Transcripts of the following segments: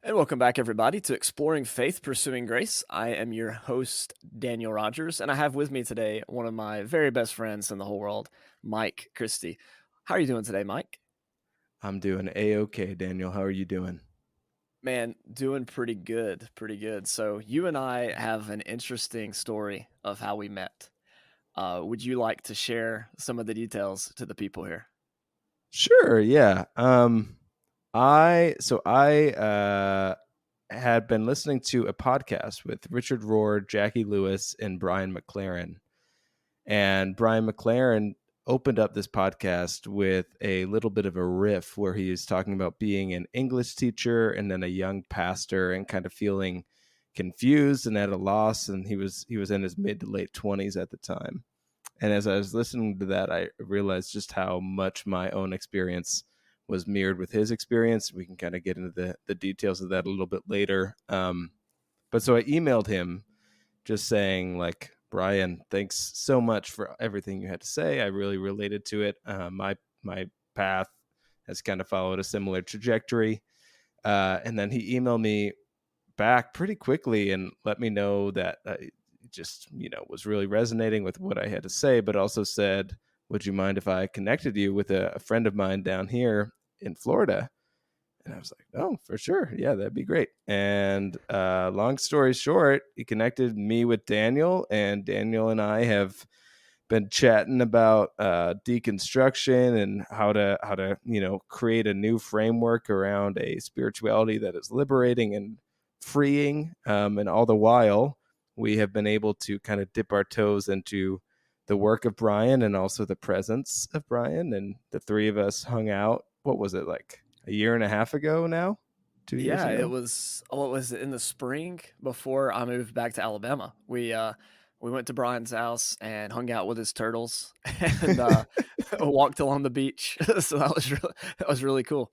And welcome back, everybody, to Exploring Faith, Pursuing Grace. I am your host, Daniel Rogers, and I have with me today one of my very best friends in the whole world, Mike Christie. How are you doing today, Mike? I'm doing A-okay, Daniel. How are you doing? Man, doing pretty good, pretty good. So you and I have an interesting story of how we met. Would you like to share some of the details to the people here? Sure, yeah. I had been listening to a podcast with Richard Rohr, Jackie Lewis, and Brian McLaren. And Brian McLaren opened up this podcast with a little bit of a riff where he was talking about being an English teacher and then a young pastor and kind of feeling confused and at a loss. And he was in his mid to late 20s at the time. And as I was listening to that, I realized just how much my own experience was mirrored with his experience. We can kind of get into the details of that a little bit later. But so I emailed him just saying, like, Brian, thanks so much for everything you had to say. I really related to it. My path has kind of followed a similar trajectory. And then he emailed me back pretty quickly and let me know that just was really resonating with what I had to say, but also said, would you mind if I connected you with a friend of mine down here in Florida? And I was like, oh, for sure, yeah, that'd be great. And long story short, he connected me with Daniel, and Daniel and I have been chatting about deconstruction and how to create a new framework around a spirituality that is liberating and freeing, and all the while we have been able to kind of dip our toes into the work of Brian and also the presence of Brian. And the three of us hung out, what was it, like a year and a half ago now, 2 years Yeah, it ago? was what was it in the spring before I moved back to Alabama. We went to Brian's house and hung out with his turtles and walked along the beach. So that was really cool.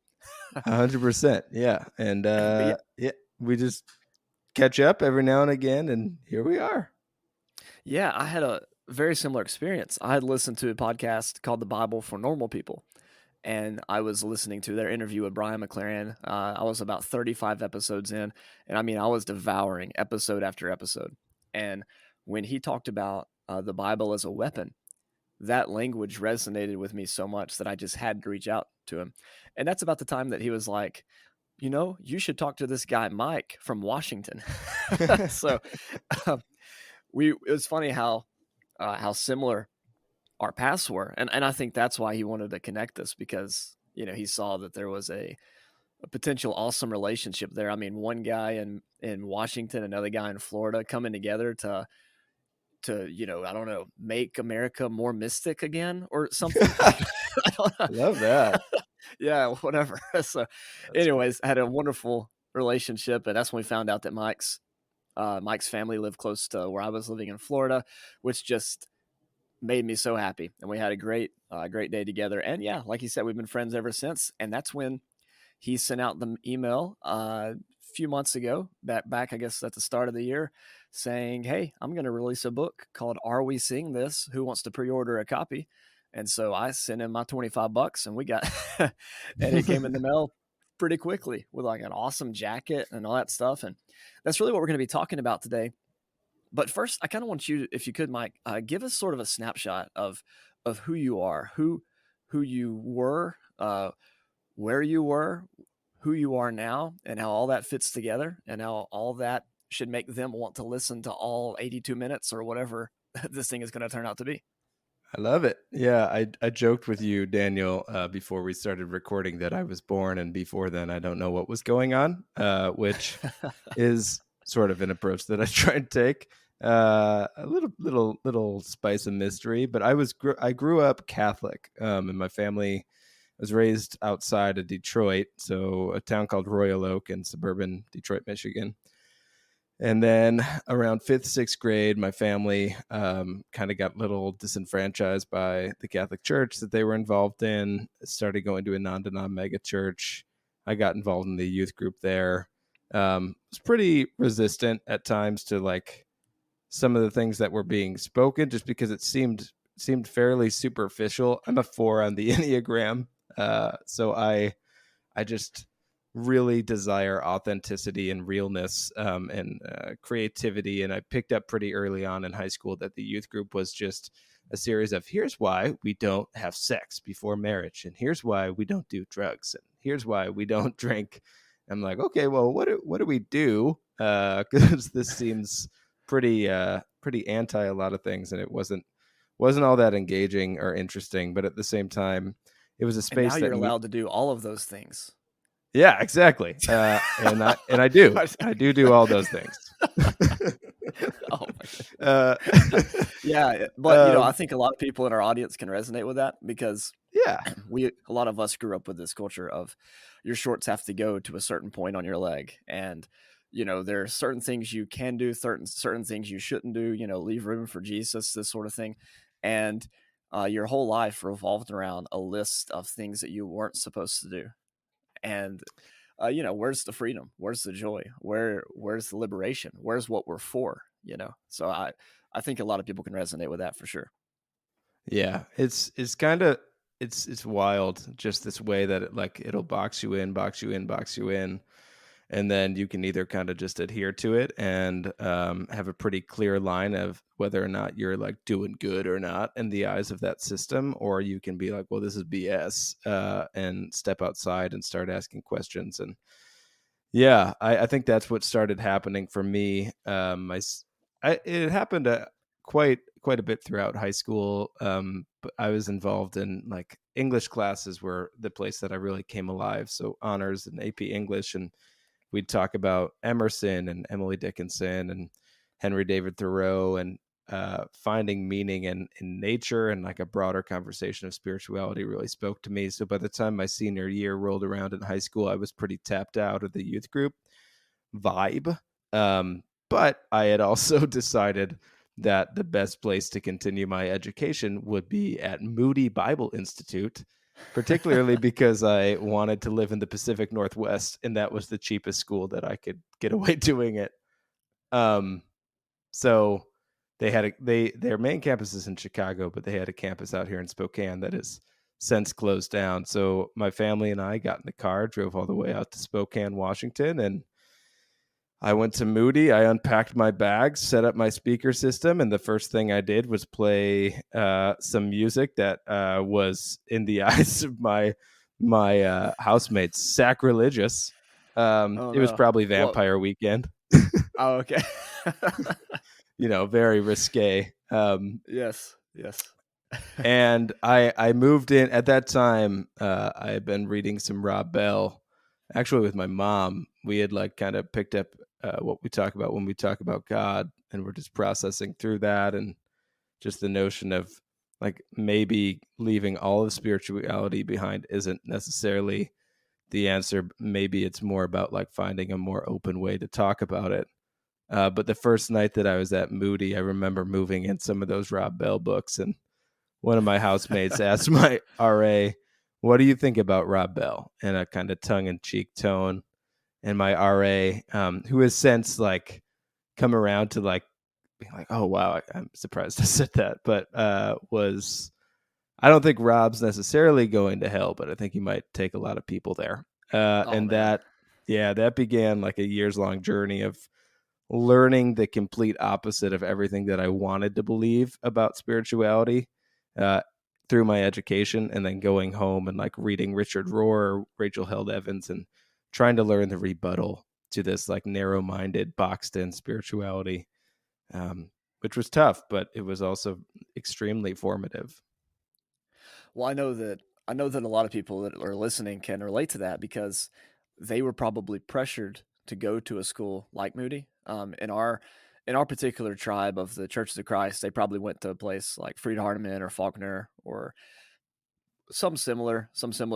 100%, yeah. And But yeah, yeah, we just catch up every now and again, and here we are. yeah, I had a very similar experience. I had listened to a podcast called The Bible for Normal People, and I was listening to their interview with Brian McLaren. I was about 35 episodes in, and I mean, I was devouring episode after episode. And when he talked about the Bible as a weapon, that language resonated with me so much that I just had to reach out to him. And that's about the time that he was like, you should talk to this guy, Mike from Washington. So um, it was funny how similar our paths were. And I think that's why he wanted to connect us because, he saw that there was a potential awesome relationship there. I mean, one guy in Washington, another guy in Florida coming together to, I don't know, make America more mystic again or something. I don't know. Love that. Yeah, whatever. So That's great. anyways, I had a wonderful relationship, and that's when we found out that Mike's family lived close to where I was living in Florida, which just made me so happy. And we had a great day together. And yeah, like you said, we've been friends ever since. And that's when he sent out the email a few months ago, back I guess at the start of the year, saying, "Hey, I'm going to release a book called Are We Seeing This? Who wants to pre-order a copy?" And so I sent him my $25, and we got, and it came in the mail pretty quickly with like an awesome jacket and all that stuff. And that's really what we're going to be talking about today. But first, I kind of want you, if you could, Mike, give us sort of a snapshot of who you are, who you were, where you were, who you are now, and how all that fits together, and how all that should make them want to listen to all 82 minutes or whatever this thing is going to turn out to be. I love it. Yeah, I joked with you, Daniel, before we started recording that I was born, and before then, I don't know what was going on, which is sort of an approach that I try and take. A little spice of mystery, but I grew up Catholic, and my family was raised outside of Detroit, so a town called Royal Oak in suburban Detroit, Michigan. And then around fifth, sixth grade, my family kind of got a little disenfranchised by the Catholic Church that they were involved in. Started going to a non-denom mega church. I got involved in the youth group there. Was pretty resistant at times to like some of the things that were being spoken, just because it seemed fairly superficial. I'm a 4 on the Enneagram, so I just really desire authenticity and realness, and creativity. And I picked up pretty early on in high school that the youth group was just a series of, here's why we don't have sex before marriage, and here's why we don't do drugs, and here's why we don't drink. I'm like, okay, well, what do we do? Because this seems pretty anti a lot of things, and it wasn't all that engaging or interesting. But at the same time, it was a And now space that you're allowed to do all of those things. yeah, exactly. And I do all those things. Oh my uh, goodness. Yeah, but I um, think a lot of people in our audience can resonate with that because yeah, a lot of us grew up with this culture of your shorts have to go to a certain point on your leg, and there are certain things you can do, certain things you shouldn't do. Leave room for Jesus, this sort of thing, and your whole life revolved around a list of things that you weren't supposed to do, and where's the freedom? Where's the joy? Where's the liberation? Where's what we're for? So I think a lot of people can resonate with that for sure. yeah. It's kind of it's wild, just this way that it'll box you in, and then you can either kind of just adhere to it and have a pretty clear line of whether or not you're like doing good or not in the eyes of that system, or you can be like, well, this is BS, and step outside and start asking questions. And yeah, I think that's what started happening for me. It happened quite a bit throughout high school. But I was involved in like English classes were the place that I really came alive. So honors and AP English, and we'd talk about Emerson and Emily Dickinson and Henry David Thoreau, and finding meaning in nature, and like a broader conversation of spirituality really spoke to me. So by the time my senior year rolled around in high school, I was pretty tapped out of the youth group vibe. But I had also decided that the best place to continue my education would be at Moody Bible Institute, particularly because I wanted to live in the Pacific Northwest, and that was the cheapest school that I could get away doing it. Um, so their main campus is in Chicago, but they had a campus out here in Spokane that has since closed down. So my family and I got in the car, drove all the way out to Spokane, Washington, and I went to Moody. I unpacked my bags, set up my speaker system, and the first thing I did was play some music that was, in the eyes of my housemates, sacrilegious. Oh It was no. probably What? Vampire Weekend. Oh, okay. Very risque. Yes. Yes. And I moved in at that time. I had been reading some Rob Bell, actually with my mom. We had like kind of picked up what we talk about when we talk about God, and we're just processing through that, and just the notion of like maybe leaving all of spirituality behind isn't necessarily the answer. Maybe it's more about like finding a more open way to talk about it. But the first night that I was at Moody, I remember moving in some of those Rob Bell books, and one of my housemates asked my RA, "What do you think about Rob Bell?" in a kind of tongue-in-cheek tone. And my RA, who has since like come around to like being like, "Oh wow, I'm surprised I said that," but was, I don't think Rob's necessarily going to hell, but I think he might take a lot of people there. Oh And man. that, yeah, that began like a years long journey of learning the complete opposite of everything that I wanted to believe about spirituality, uh, through my education, and then going home and like reading Richard Rohr, Rachel Held Evans, and trying to learn the rebuttal to this like narrow minded, boxed in spirituality, which was tough, but it was also extremely formative. Well, I know that a lot of people that are listening can relate to that because they were probably pressured to go to a school like Moody. In our particular tribe of the Churches of Christ, they probably went to a place like Fried Hardeman or Faulkner or some similar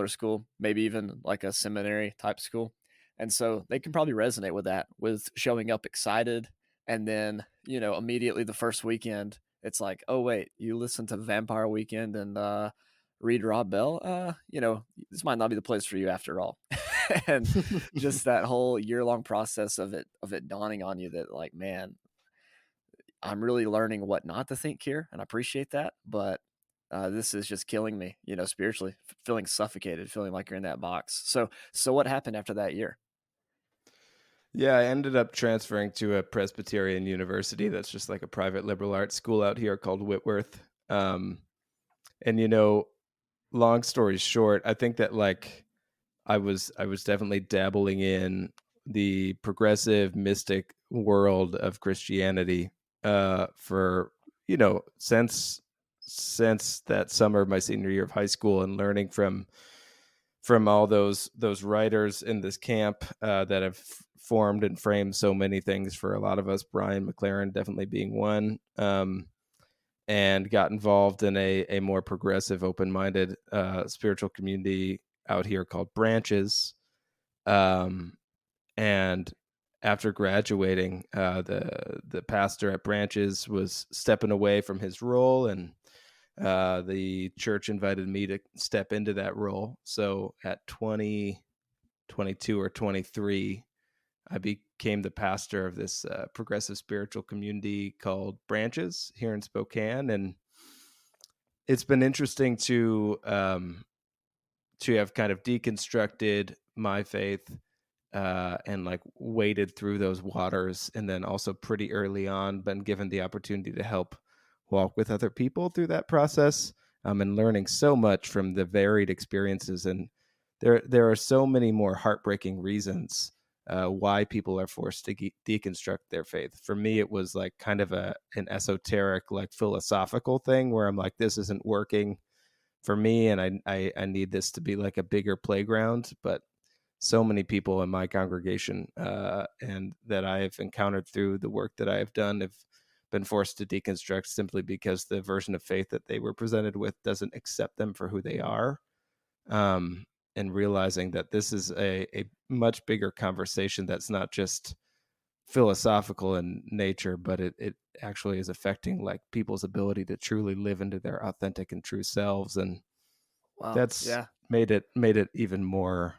school, maybe even like a seminary type school. And so they can probably resonate with that, with showing up excited, and then, immediately the first weekend, it's like, "Oh wait, you listen to Vampire Weekend and read Rob Bell? This might not be the place for you after all." And just that whole year-long process of it dawning on you that, like, man, I'm really learning what not to think here, and I appreciate that, but This is just killing me, spiritually, feeling suffocated, feeling like you're in that box. So what happened after that year? Yeah, I ended up transferring to a Presbyterian university that's just like a private liberal arts school out here called Whitworth. And long story short, I think that like I was definitely dabbling in the progressive mystic world of Christianity for since that summer of my senior year of high school, and learning from all those writers in this camp that have formed and framed so many things for a lot of us. Brian McLaren definitely being one. And got involved in a more progressive, open-minded spiritual community out here called Branches. Um, and after graduating, the pastor at Branches was stepping away from his role, and the church invited me to step into that role. So at 22 or 23, I became the pastor of this progressive spiritual community called Branches here in Spokane, and it's been interesting to have kind of deconstructed my faith and like waded through those waters, and then also pretty early on been given the opportunity to help walk with other people through that process, and learning so much from the varied experiences. And there are so many more heartbreaking reasons why people are forced to deconstruct their faith. For me, it was like kind of an esoteric, like philosophical thing where I'm like, this isn't working for me, and I need this to be like a bigger playground. But so many people in my congregation and that I have encountered through the work that I have done have been forced to deconstruct simply because the version of faith that they were presented with doesn't accept them for who they are. Um, and realizing that this is a much bigger conversation that's not just philosophical in nature, but it actually is affecting like people's ability to truly live into their authentic and true selves. And Wow. that's Yeah. made it even more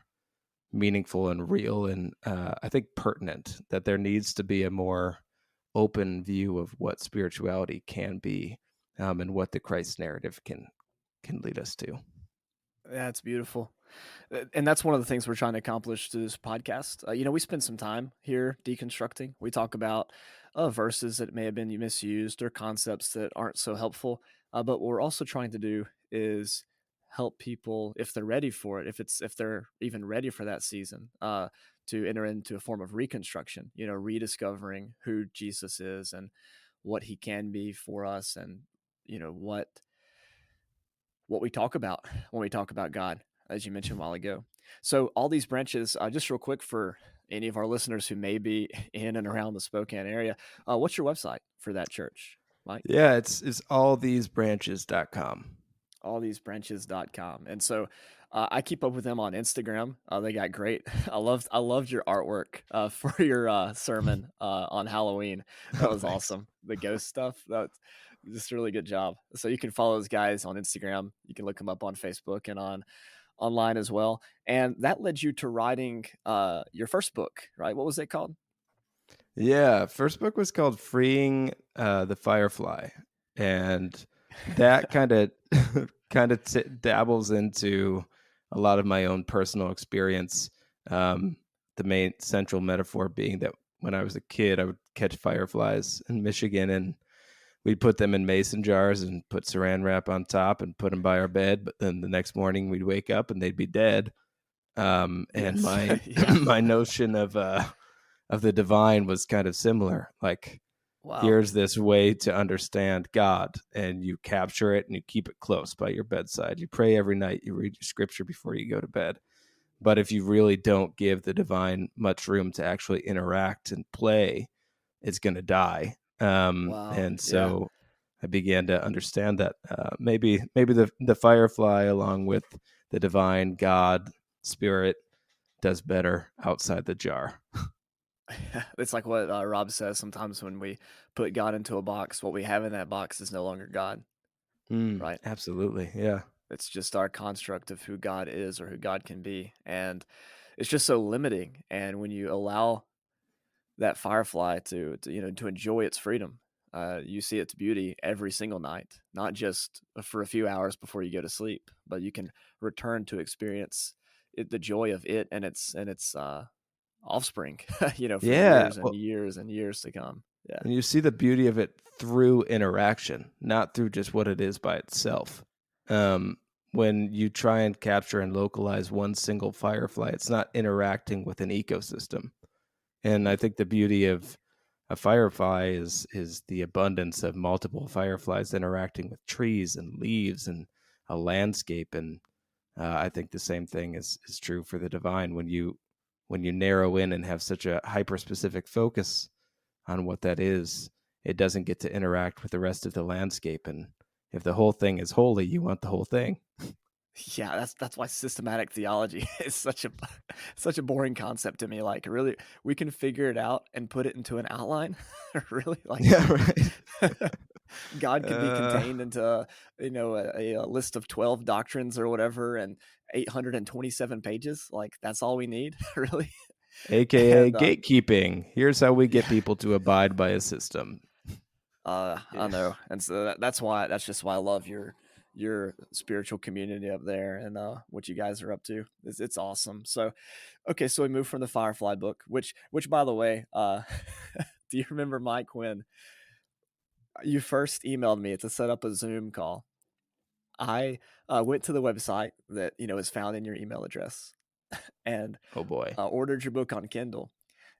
meaningful and real, and I think pertinent, that there needs to be a more open view of what spirituality can be, and what the Christ narrative can lead us to. That's beautiful. And that's one of the things we're trying to accomplish through this podcast. We spend some time here deconstructing. We talk about verses that may have been misused or concepts that aren't so helpful. But what we're also trying to do is help people, if they're ready for it, if they're even ready for that season, to enter into a form of reconstruction. Rediscovering who Jesus is and what He can be for us, and what we talk about when we talk about God, as you mentioned a while ago. So, all these branches, just real quick for any of our listeners who may be in and around the Spokane area, what's your website for that church, Mike? Yeah, it's allthesebranches.com. Allthesebranches.com. And so I keep up with them on Instagram. They got great. I loved your artwork for your sermon on Halloween. That Oh, was thanks. awesome. The ghost stuff. That's just a really good job. So you can follow those guys on Instagram. You can look them up on Facebook and on online as well. And that led you to writing your first book, right? What was it called? Yeah, first book was called Freeing the Firefly, and that kind of kind of dabbles into a lot of my own personal experience. Um, the main central metaphor being that when I was a kid, I would catch fireflies in Michigan, and we'd put them in mason jars and put saran wrap on top and put them by our bed. But then the next morning, we'd wake up and they'd be dead. And Yes. my Yeah. my notion of the divine was kind of similar. Like, Wow. here's this way to understand God, and you capture it and you keep it close by your bedside. You pray every night, you read your scripture before you go to bed. But if you really don't give the divine much room to actually interact and play, it's going to die. Wow. And Yeah. so I began to understand that maybe the firefly, along with the divine God spirit, does better outside the jar. It's like what Rob says sometimes when we put God into a box, what we have in that box is no longer God, right? Absolutely, yeah. It's just our construct of who God is or who God can be. And it's just so limiting. And when you allow that firefly to enjoy its freedom, You see its beauty every single night, not just for a few hours before you go to sleep, but you can return to experience the joy of it and its offspring, for Yeah. years and Well, years and years to come. Yeah. and you see the beauty of it through interaction, not through just what it is by itself. Um, when you try and capture and localize one single firefly, it's not interacting with an ecosystem. And I think the beauty of a firefly is the abundance of multiple fireflies interacting with trees and leaves and a landscape. And I think the same thing is true for the divine. When you narrow in and have such a hyper specific focus on what that is, it doesn't get to interact with the rest of the landscape. And if the whole thing is holy, you want the whole thing. Yeah, that's why systematic theology is such a boring concept to me. Like, really, we can figure it out and put it into an outline. Really, like Yeah, right. God could be uh, contained into a list of 12 doctrines or whatever, and 827 pages. Like, that's all we need, really. AKA And gatekeeping. Here's how we get yeah, people to abide by a system. I Yeah. know, and so that's just why I love your spiritual community up there and what you guys are up to. It's awesome. So, okay, so we moved from the Firefly book, which by the way, do you remember, Mike, when you first emailed me to set up a Zoom call? I went to the website that is found in your email address and Oh boy. ordered your book on Kindle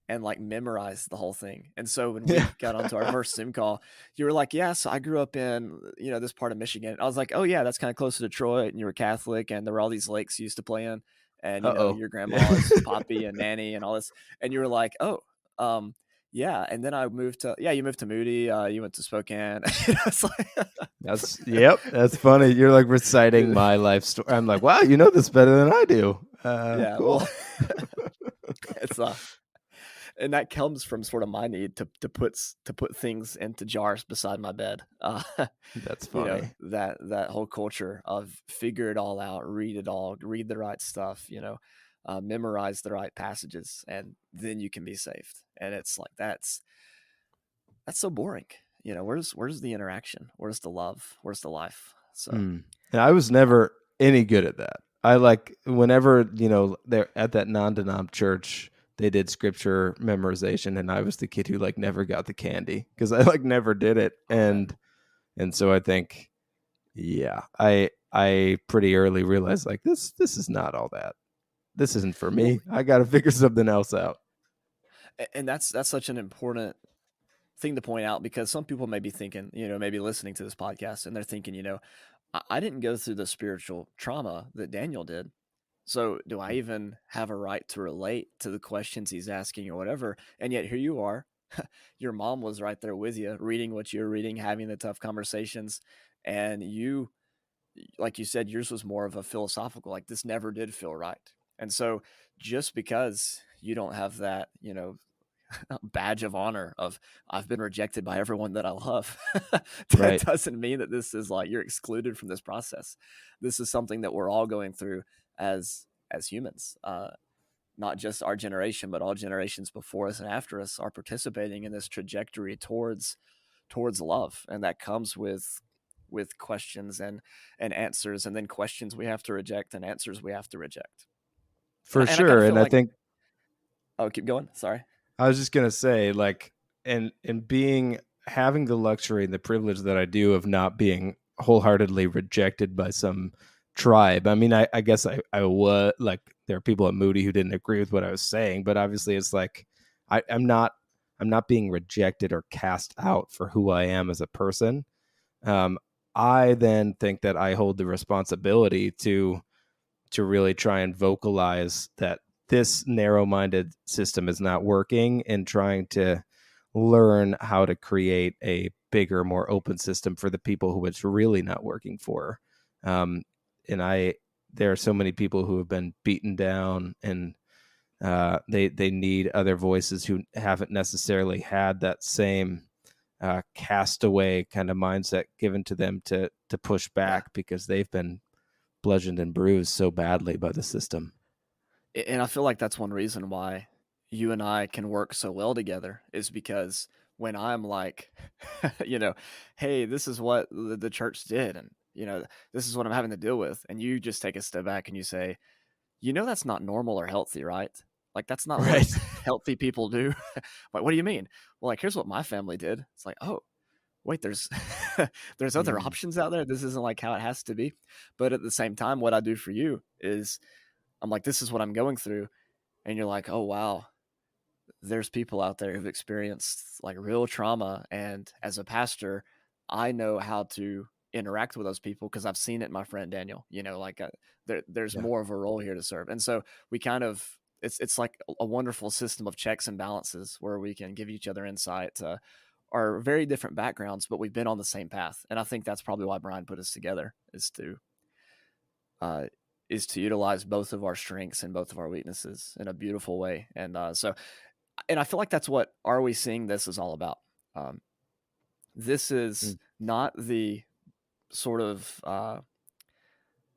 and like memorized the whole thing. And so when Yeah. we got onto our first Zoom call, you were like, "Yeah, so I grew up in this part of Michigan." I was like, "Oh yeah, that's kind of close to Detroit." And you were Catholic, and there were all these lakes you used to play in, and Uh-oh. your Yeah. grandma's Poppy and Nanny and all this. And you were like, "Oh, yeah." And then I moved to you moved to Moody. You went to Spokane. It's like, That's funny. You're like reciting my life story. I'm like, wow, you know this better than I do. yeah. Well, Cool. it's and that comes from sort of my need to put things into jars beside my bed. That's funny. That whole culture of figure it all out, read it all, read the right stuff, memorize the right passages, and then you can be saved. And it's like that's so boring. Where's the interaction? Where's the love? Where's the life? So Mm. And I was never any good at that. I like whenever, they're at that non-denom church, they did scripture memorization and I was the kid who like never got the candy because I like never did it. oh man, And so I think, yeah, I pretty early realized like this is not all that. This isn't for well, me. I got to figure something else out. and that's such an important thing to point out because some people may be thinking, maybe listening to this podcast and they're thinking, I didn't go through the spiritual trauma that Daniel did. So do I even have a right to relate to the questions he's asking or whatever? And yet here you are. Your mom was right there with you, reading what you're reading, having the tough conversations. And you, like you said, yours was more of a philosophical, like this never did feel right. And so just because you don't have that, badge of honor of I've been rejected by everyone that I love. That Right. doesn't mean that this is like you're excluded from this process. This is something that we're all going through as humans. Not just our generation, but all generations before us and after us are participating in this trajectory towards love, and that comes with questions and answers, and then questions we have to reject and answers we have to reject. And For I kind sure. of feel And I like, think oh, keep going. Sorry. I was just gonna say, like, and being having the luxury and the privilege that I do of not being wholeheartedly rejected by some tribe. I mean, I guess I was like there are people at Moody who didn't agree with what I was saying, but obviously it's like I'm not being rejected or cast out for who I am as a person. Um, I then think that I hold the responsibility to really try and vocalize that this narrow-minded system is not working and trying to learn how to create a bigger, more open system for the people who it's really not working for. Um, and there are so many people who have been beaten down and they need other voices who haven't necessarily had that same castaway kind of mindset given to them to push Yeah. back because they've been bludgeoned and bruised so badly by the system. And I feel like that's one reason why you and I can work so well together is because when I'm like, you know, hey, this is what the church did, and this is what I'm having to deal with, and you just take a step back and you say, that's not normal or healthy, right? Like that's not what Right. healthy people do. Like, what do you mean? Well, like here's what my family did. It's like, oh, wait, there's there's other Mm, options out there. This isn't like how it has to be. But at the same time, what I do for you is I'm like, this is what I'm going through, and you're like, oh wow, there's people out there who've experienced like real trauma, and as a pastor, I know how to interact with those people because I've seen it in my friend Daniel. Like there's yeah. more of a role here to serve, and so we kind of it's like a wonderful system of checks and balances where we can give each other insight to our very different backgrounds, but we've been on the same path, and I think that's probably why Brian put us together uh, is to utilize both of our strengths and both of our weaknesses in a beautiful way, and I feel like that's what Are We Seeing This is all about. Um, this is Mm. not the sort of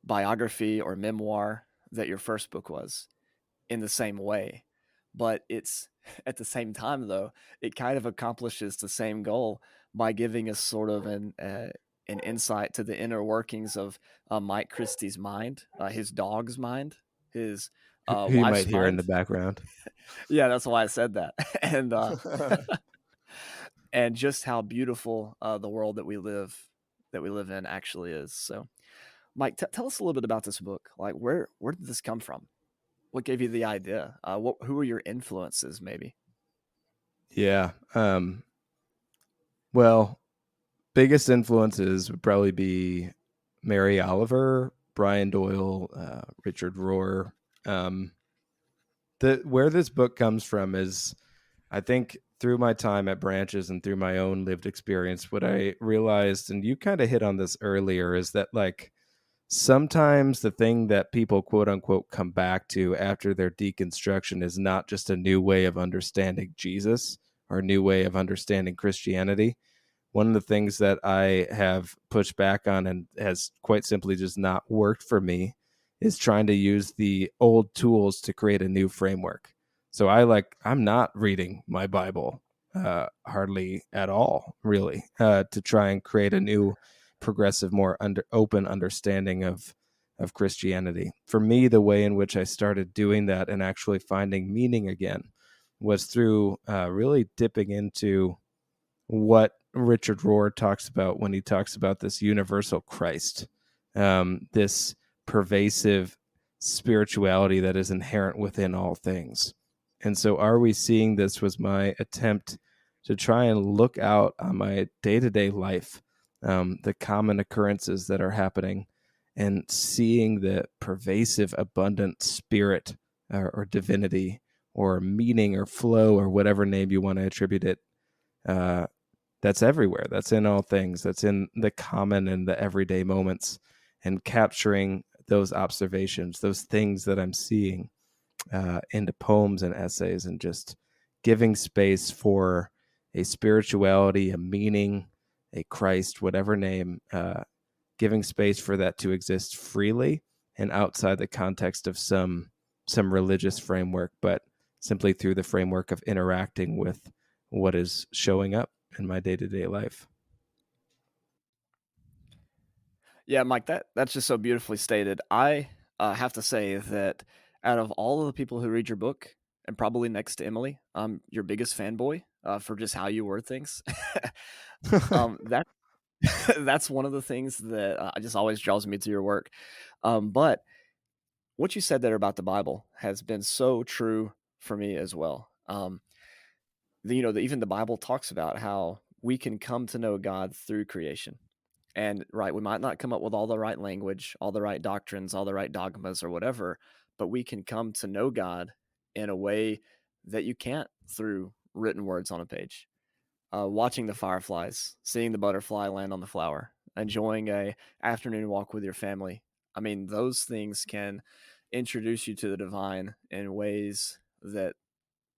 biography or memoir that your first book was in the same way, but it's at the same time though it kind of accomplishes the same goal by giving us sort of an insight to the inner workings of Mike Christie's mind, his dog's mind, his Who you might wife's hear in the mind. background. Yeah, that's why I said that. And just how beautiful the world that we live in actually is. So, Mike, tell us a little bit about this book. Like, where did this come from? What gave you the idea? Who were your influences, maybe? Yeah. Well, biggest influences would probably be Mary Oliver, Brian Doyle, Richard Rohr. Um, the where this book comes from is, I think, through my time at Branches and through my own lived experience, what I realized, and you kind of hit on this earlier, is that like sometimes the thing that people quote unquote come back to after their deconstruction is not just a new way of understanding Jesus or a new way of understanding Christianity. One of the things that I have pushed back on and has quite simply just not worked for me is trying to use the old tools to create a new framework. So I'm not reading my Bible hardly at all, really, to try and create a new progressive, more open understanding of Christianity. For me, the way in which I started doing that and actually finding meaning again was through really dipping into what Richard Rohr talks about when he talks about this universal Christ, this pervasive spirituality that is inherent within all things. And so, Are We Seeing This was my attempt to try and look out on my day to day life, the common occurrences that are happening, and seeing the pervasive, abundant spirit or divinity or meaning or flow or whatever name you want to attribute it, uh, that's everywhere. That's in all things. That's in the common and the everyday moments, and capturing those observations, those things that I'm seeing into poems and essays, and just giving space for a spirituality, a meaning, a Christ, whatever name, giving space for that to exist freely and outside the context of some religious framework, but simply through the framework of interacting with what is showing up in my day-to-day life. Yeah, Mike, that's just so beautifully stated. I have to say that out of all of the people who read your book, and probably next to Emily, I'm your biggest fanboy for just how you word things. That that's one of the things that just always draws me to your work. But what you said there about the Bible has been so true for me as well. Even the Bible talks about how we can come to know God through creation. And right, we might not come up with all the right language, all the right doctrines, all the right dogmas or whatever, but we can come to know God in a way that you can't through written words on a page. Watching the fireflies, seeing the butterfly land on the flower, enjoying a afternoon walk with your family. I mean, those things can introduce you to the divine in ways that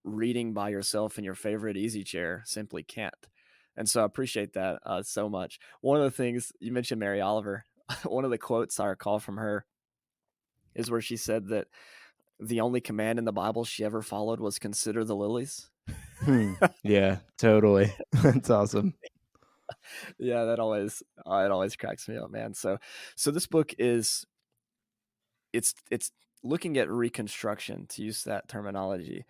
reading by yourself in your favorite easy chair simply can't. And so I appreciate that so much. One of the things you mentioned, Mary Oliver, one of the quotes I recall from her is where she said that the only command in the Bible she ever followed was consider the lilies. Yeah, totally. That's awesome. Yeah, that always it always cracks me up, man. So this book is it's looking at reconstruction, to use that terminology,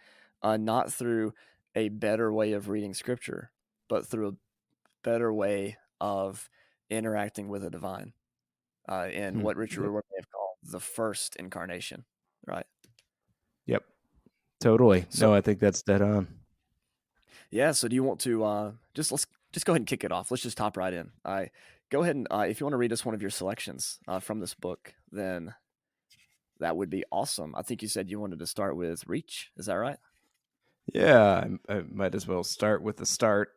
not through a better way of reading scripture, but through a better way of interacting with the divine, in what Richard Yep. Rohr may have called the first incarnation, right? Yep. Totally. So No, I think that's dead on. yeah, so do you want to let's just go ahead and kick it off. Let's just hop right in. I Go ahead and if you want to read us one of your selections from this book, then that would be awesome. I think you said you wanted to start with Reach. Is that right? Yeah, I might as well start with the start.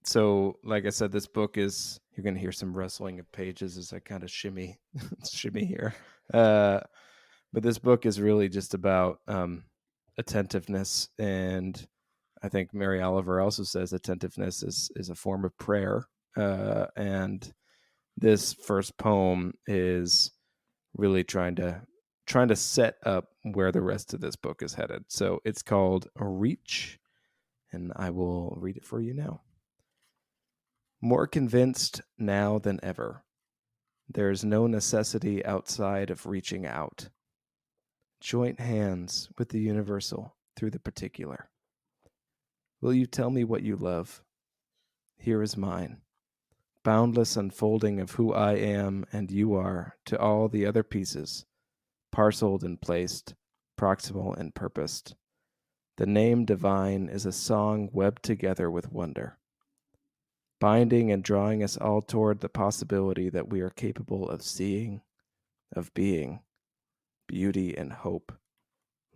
So, like I said, this book is, you're going to hear some rustling of pages as I kind of shimmy, shimmy here. But this book is really just about attentiveness. And I think Mary Oliver also says attentiveness is a form of prayer. And this first poem is really trying to set up where the rest of this book is headed. So it's called Reach, and I will read it for you now. More convinced now than ever, there is no necessity outside of reaching out. Joint hands with the universal through the particular. Will you tell me what you love? Here is mine. Boundless unfolding of who I am and you are to all the other pieces, parceled and placed, proximal and purposed. The name divine is a song webbed together with wonder, binding and drawing us all toward the possibility that we are capable of seeing, of being, beauty and hope,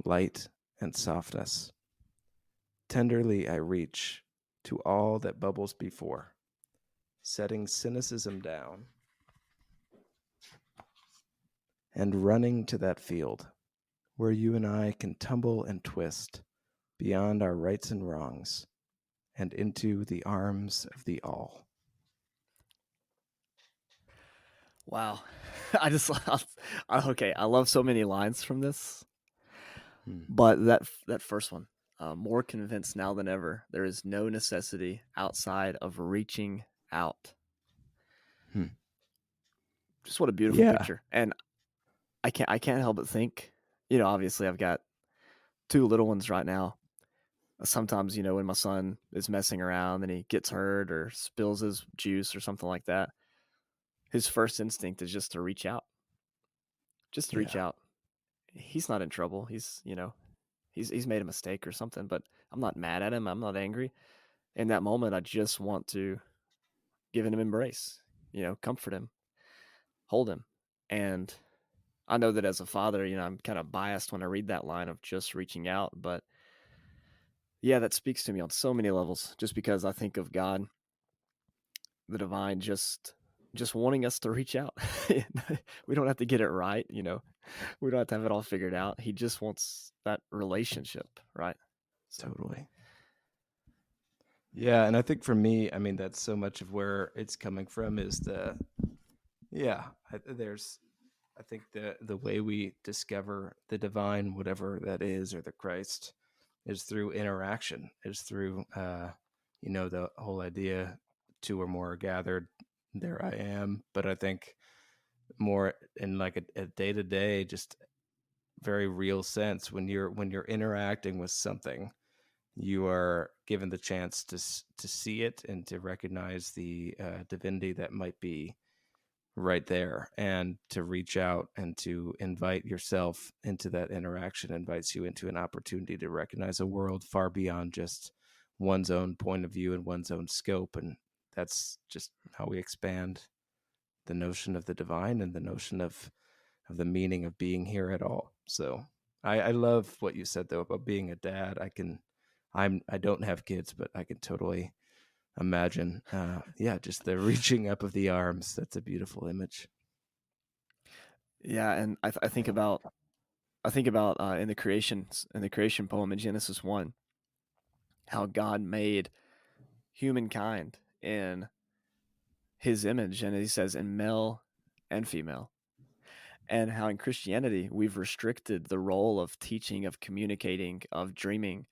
light and softness. Tenderly I reach to all that bubbles before, setting cynicism down and running to that field where you and I can tumble and twist beyond our rights and wrongs and into the arms of the all. Wow. I just okay. I love so many lines from this, Hmm. but that first one, more convinced now than ever, there is no necessity outside of reaching out. Hmm. Just what a beautiful Yeah. picture. And I can't help but think, obviously I've got two little ones right now. Sometimes, when my son is messing around and he gets hurt or spills his juice or something like that, his first instinct is just to reach out, just to reach Yeah. out. He's not in trouble. He's made a mistake or something, but I'm not mad at him. I'm not angry. In that moment, I just want to give him an embrace, comfort him, hold him. And I know that as a father, I'm kind of biased when I read that line of just reaching out, but yeah, that speaks to me on so many levels just because I think of God, the divine, just wanting us to reach out. We don't have to get it right, we don't have to have it all figured out. He just wants that relationship, right? So Totally. Yeah, and I think for me, I mean, that's so much of where it's coming from is yeah, there's, I think the way we discover the divine, whatever that is, or the Christ, is through interaction, is through, the whole idea, two or more are gathered, there I am. But I think more in like a day to day, just very real sense, when you're interacting with something, you are given the chance to see it and to recognize the divinity that might be right there, and to reach out and to invite yourself into that interaction invites you into an opportunity to recognize a world far beyond just one's own point of view and one's own scope. And that's just how we expand the notion of the divine and the notion of the meaning of being here at all. So I love what you said though about being a dad. I don't have kids, but I can totally imagine. Yeah, just the reaching up of the arms. That's a beautiful image. yeah, and I think about in the creation poem in Genesis 1, how God made humankind in his image, and he says in male and female. And how in Christianity we've restricted the role of teaching, of communicating, of dreaming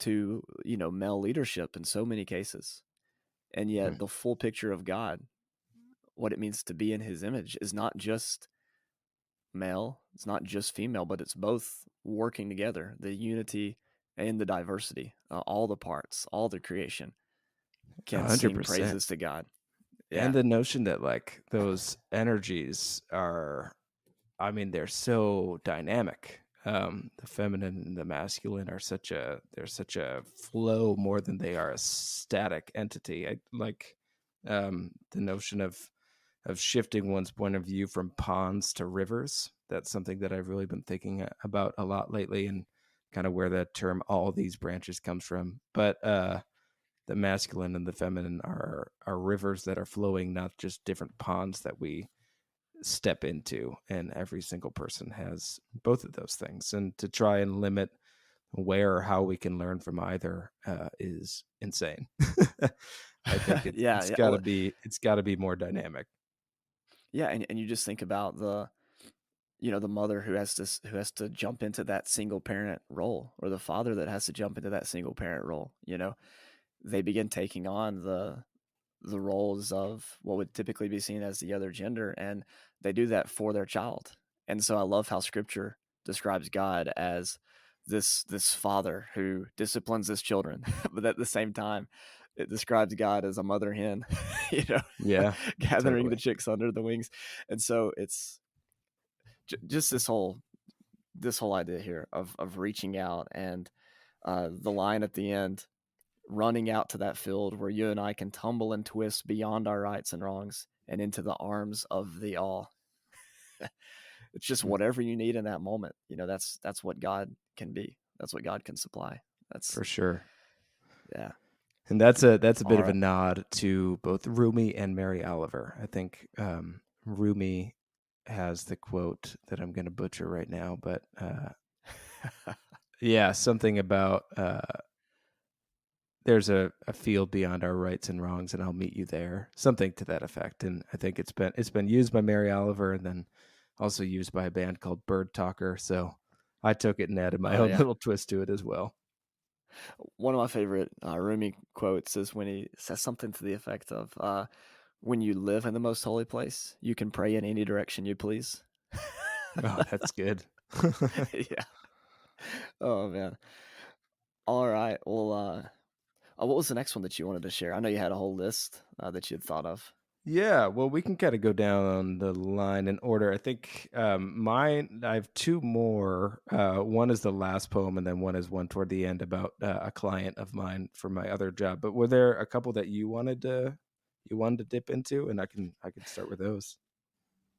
to, male leadership in so many cases. And yet the full picture of God, what it means to be in his image, is not just male, it's not just female, but it's both working together, the unity and the diversity, all the parts, all the creation can sing 100%. praises to God. And Yeah. the notion that like those energies are, I mean, they're so dynamic. The feminine and the masculine are they're such a flow more than they are a static entity. I like the notion of shifting one's point of view from ponds to rivers. That's something that I've really been thinking about a lot lately, and kind of where the term all these branches comes from. But the masculine and the feminine are rivers that are flowing, not just different ponds that we step into. And every single person has both of those things. And to try and limit where or how we can learn from either is insane. I think Yeah, it's yeah. got to Well, be more dynamic. yeah, and you just think about the mother who has to jump into that single parent role, or the father that has to jump into that single parent role. They begin taking on the roles of what would typically be seen as the other gender, and they do that for their child. And so I love how scripture describes God as this father who disciplines his children, but at the same time it describes God as a mother hen, you know, Yeah, gathering the totally. chicks under the wings. And so it's just this whole idea here of reaching out, and the line at the end, running out to that field where you and I can tumble and twist beyond our rights and wrongs and into the arms of the all. It's just Mm, whatever you need in that moment. That's what God can be. That's what God can supply. That's for sure. Yeah. And that's a bit All of a right. nod to both Rumi and Mary Oliver. I think Rumi has the quote that I'm going to butcher right now, but yeah, something about there's a field beyond our rights and wrongs, and I'll meet you there. Something to that effect. And I think it's been used by Mary Oliver, and then also used by a band called Bird Talker. So I took it and added my Oh own yeah. little twist to it as well. One of my favorite Rumi quotes is when he says something to the effect of, "When you live in the most holy place, you can pray in any direction you please." Oh, that's good. Yeah. Oh man. All right. Well, what was the next one that you wanted to share? I know you had a whole list that you had thought of. Yeah, well, we can kind of go down the line in order. I think I have two more. One is the last poem, and then one is one toward the end about a client of mine for my other job. But were there a couple that you wanted to dip into, and I can start with those.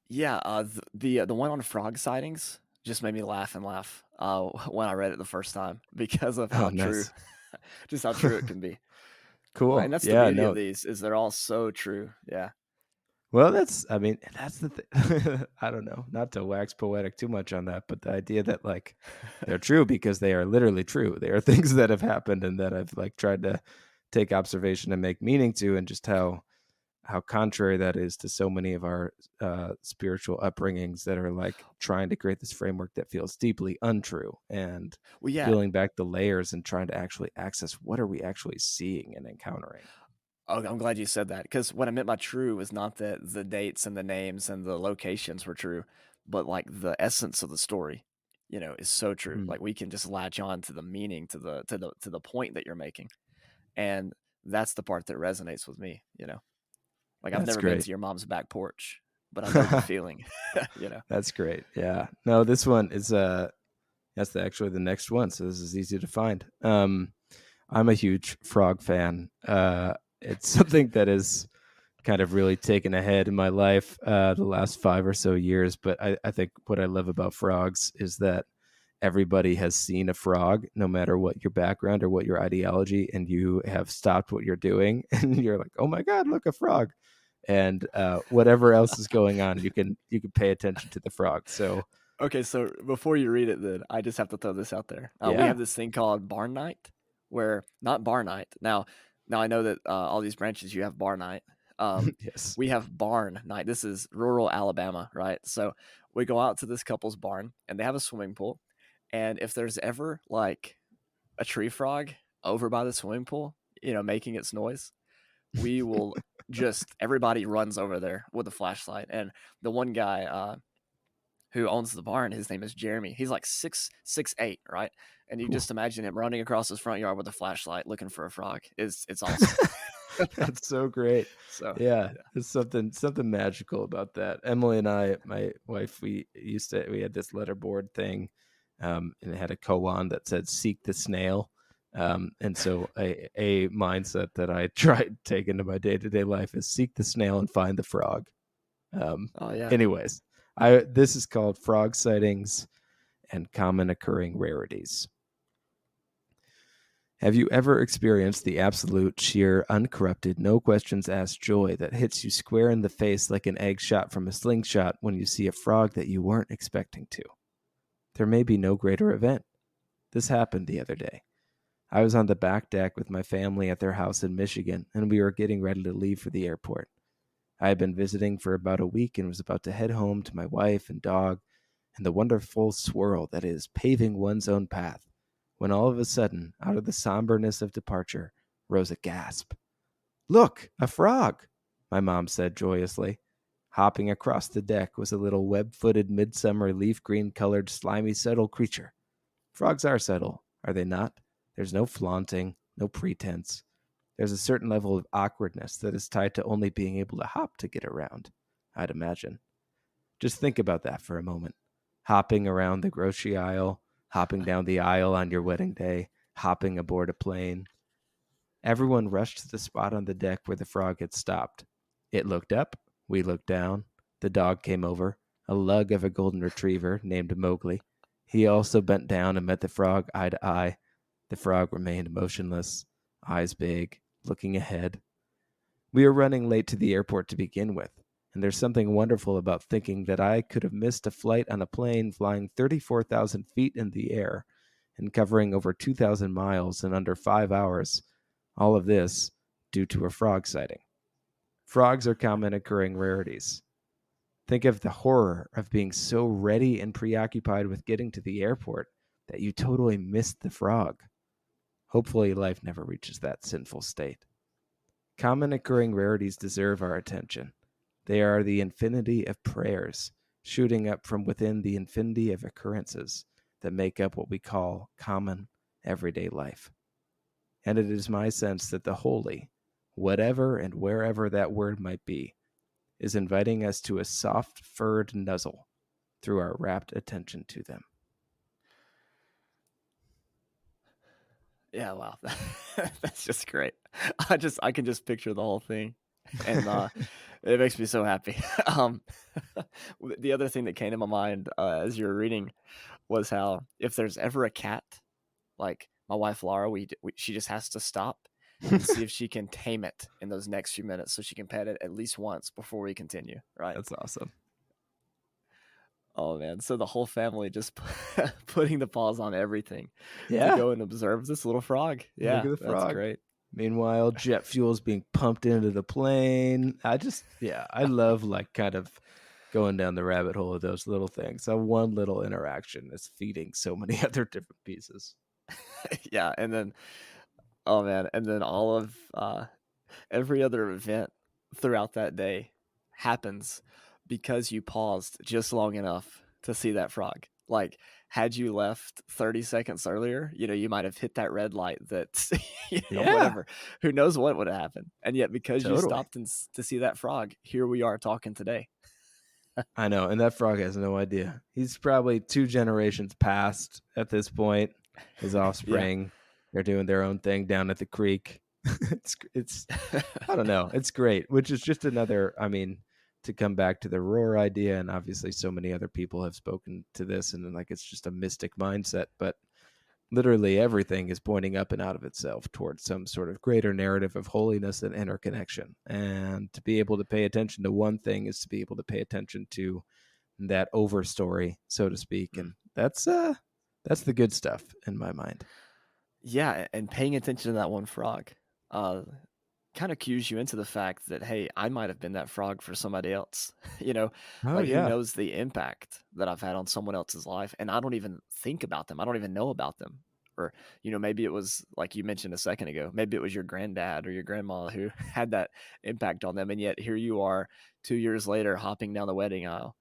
Yeah. The one on frog sightings just made me laugh and laugh when I read it the first time because of Oh, how true, nice. just how true it can be. And Cool. that's the Yeah, beauty of no. these, is they're all so true. Yeah. Well, that's the thing. I don't know, not to wax poetic too much on that, but the idea that like they're true because they are literally true. They are things that have happened and that I've like tried to take observation and make meaning to, and just how contrary that is to so many of our spiritual upbringings that are like trying to create this framework that feels deeply untrue, and Well, yeah. peeling back the layers and trying to actually access what are we actually seeing and encountering. Oh, I'm glad you said that, because what I meant by true was not that the dates and the names and the locations were true, but like the essence of the story, is so true. Mm, Like we can just latch on to the meaning, to the point that you're making, and that's the part that resonates with me. Like I've that's never been great. to your mom's back porch, but I know the feeling. you know. That's great. Yeah. No, this one is actually the next one, so this is easy to find. I'm a huge frog fan. It's something that has kind of really taken a head in my life the last 5 or so years. But I think what I love about frogs is that everybody has seen a frog, no matter what your background or what your ideology, and you have stopped what you're doing, and you're like, "Oh my God, look, a frog!" And whatever else is going on, you can pay attention to the frog. So Okay, so before you read it, then I just have to throw this out there. We yeah, have this thing called barn night, where not bar night. Now I know that all these branches you have bar night. yes, We have barn night. This is rural Alabama, right? So we go out to this couple's barn, and they have a swimming pool. And if there's ever like a tree frog, over by the swimming pool, making its noise, we will everybody runs over there with a flashlight. And the one guy who owns the barn, his name is Jeremy. He's like 6'8", right? And you just imagine him running across his front yard with a flashlight looking for a frog. It's awesome. That's so great. So Yeah, there's something magical about that. Emily and I, my wife, we had this letterboard thing, and it had a koan that said "Seek the snail." And so a mindset that I try to take into my day-to-day life is seek the snail and find the frog. Oh yeah. Anyways, this is called Frog Sightings and Common Occurring Rarities. Have you ever experienced the absolute, sheer, uncorrupted, no questions asked joy that hits you square in the face like an egg shot from a slingshot when you see a frog that you weren't expecting to? There may be no greater event. This happened the other day. I was on the back deck with my family at their house in Michigan, and we were getting ready to leave for the airport. I had been visiting for about a week and was about to head home to my wife and dog and the wonderful swirl that is paving one's own path, when all of a sudden, out of the somberness of departure, rose a gasp. "Look, a frog," my mom said joyously. Hopping across the deck was a little web-footed, midsummer, leaf-green-colored, slimy, subtle creature. Frogs are subtle, are they not? There's no flaunting, no pretense. There's a certain level of awkwardness that is tied to only being able to hop to get around, I'd imagine. Just think about that for a moment. Hopping around the grocery aisle, hopping down the aisle on your wedding day, hopping aboard a plane. Everyone rushed to the spot on the deck where the frog had stopped. It looked up, we looked down. The dog came over, a lug of a golden retriever named Mowgli. He also bent down and met the frog eye to eye. The frog remained motionless, eyes big, looking ahead. We were running late to the airport to begin with, and there's something wonderful about thinking that I could have missed a flight on a plane flying 34,000 feet in the air and covering over 2,000 miles in under 5 hours. All of this due to a frog sighting. Frogs are common occurring rarities. Think of the horror of being so ready and preoccupied with getting to the airport that you totally missed the frog. Hopefully, life never reaches that sinful state. Common occurring rarities deserve our attention. They are the infinity of prayers, shooting up from within the infinity of occurrences that make up what we call common everyday life. And it is my sense that the holy, whatever and wherever that word might be, is inviting us to a soft-furred nuzzle through our rapt attention to them. Yeah, wow. That's just great. I can just picture the whole thing. And it makes me so happy. The other thing that came to my mind as you were reading was how if there's ever a cat, like my wife Laura, she just has to stop and see if she can tame it in those next few minutes, so she can pet it at least once before we continue. Right? That's awesome. Oh man! So the whole family just putting the paws on everything to Yeah. go and observe this little frog. Yeah, Look at the that's frog. great. Meanwhile, jet fuel is being pumped into the plane. I love like kind of going down the rabbit hole of those little things. So one little interaction is feeding so many other different pieces. Yeah, and then oh man, and then all of every other event throughout that day happens because you paused just long enough to see that frog. Like, had you left 30 seconds earlier, you might have hit that red light that, Yeah, whatever. Who knows what would have happened. And yet, because you totally. stopped to see that frog, here we are talking today. I know. And that frog has no idea. He's probably 2 generations past at this point. His Yeah. offspring, they're doing their own thing down at the creek. it's I don't know. It's great, which is just another, to come back to the roar idea, and obviously so many other people have spoken to this, and then like it's just a mystic mindset, but literally everything is pointing up and out of itself towards some sort of greater narrative of holiness and interconnection. And to be able to pay attention to one thing is to be able to pay attention to that over story, so to speak. And that's the good stuff in my mind. Yeah, and paying attention to that one frog uh, kind of cues you into the fact that, hey, I might have been that frog for somebody else. Oh Like who yeah, knows the impact that I've had on someone else's life, and I don't even think about them. I don't even know about them. or maybe it was like you mentioned a second ago, maybe it was your granddad or your grandma who had that impact on them, and yet here you are 2 years later hopping down the wedding aisle,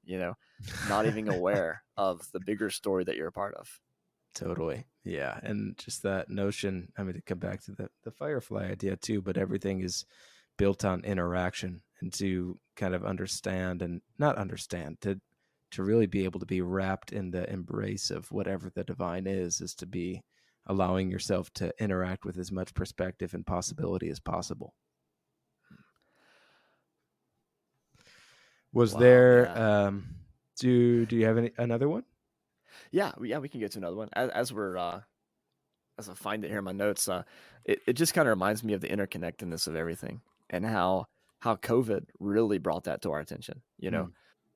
not even aware of the bigger story that you're a part of. Totally. Yeah. And just that notion, I mean, to come back to the firefly idea too, but everything is built on interaction, and to kind of understand and not understand, to really be able to be wrapped in the embrace of whatever the divine is to be allowing yourself to interact with as much perspective and possibility as possible. Was Wow, there, yeah. do you have another one? Yeah, we can get to another one as we're as I find it here in my notes. It just kind of reminds me of the interconnectedness of everything, and how COVID really brought that to our attention. Hmm.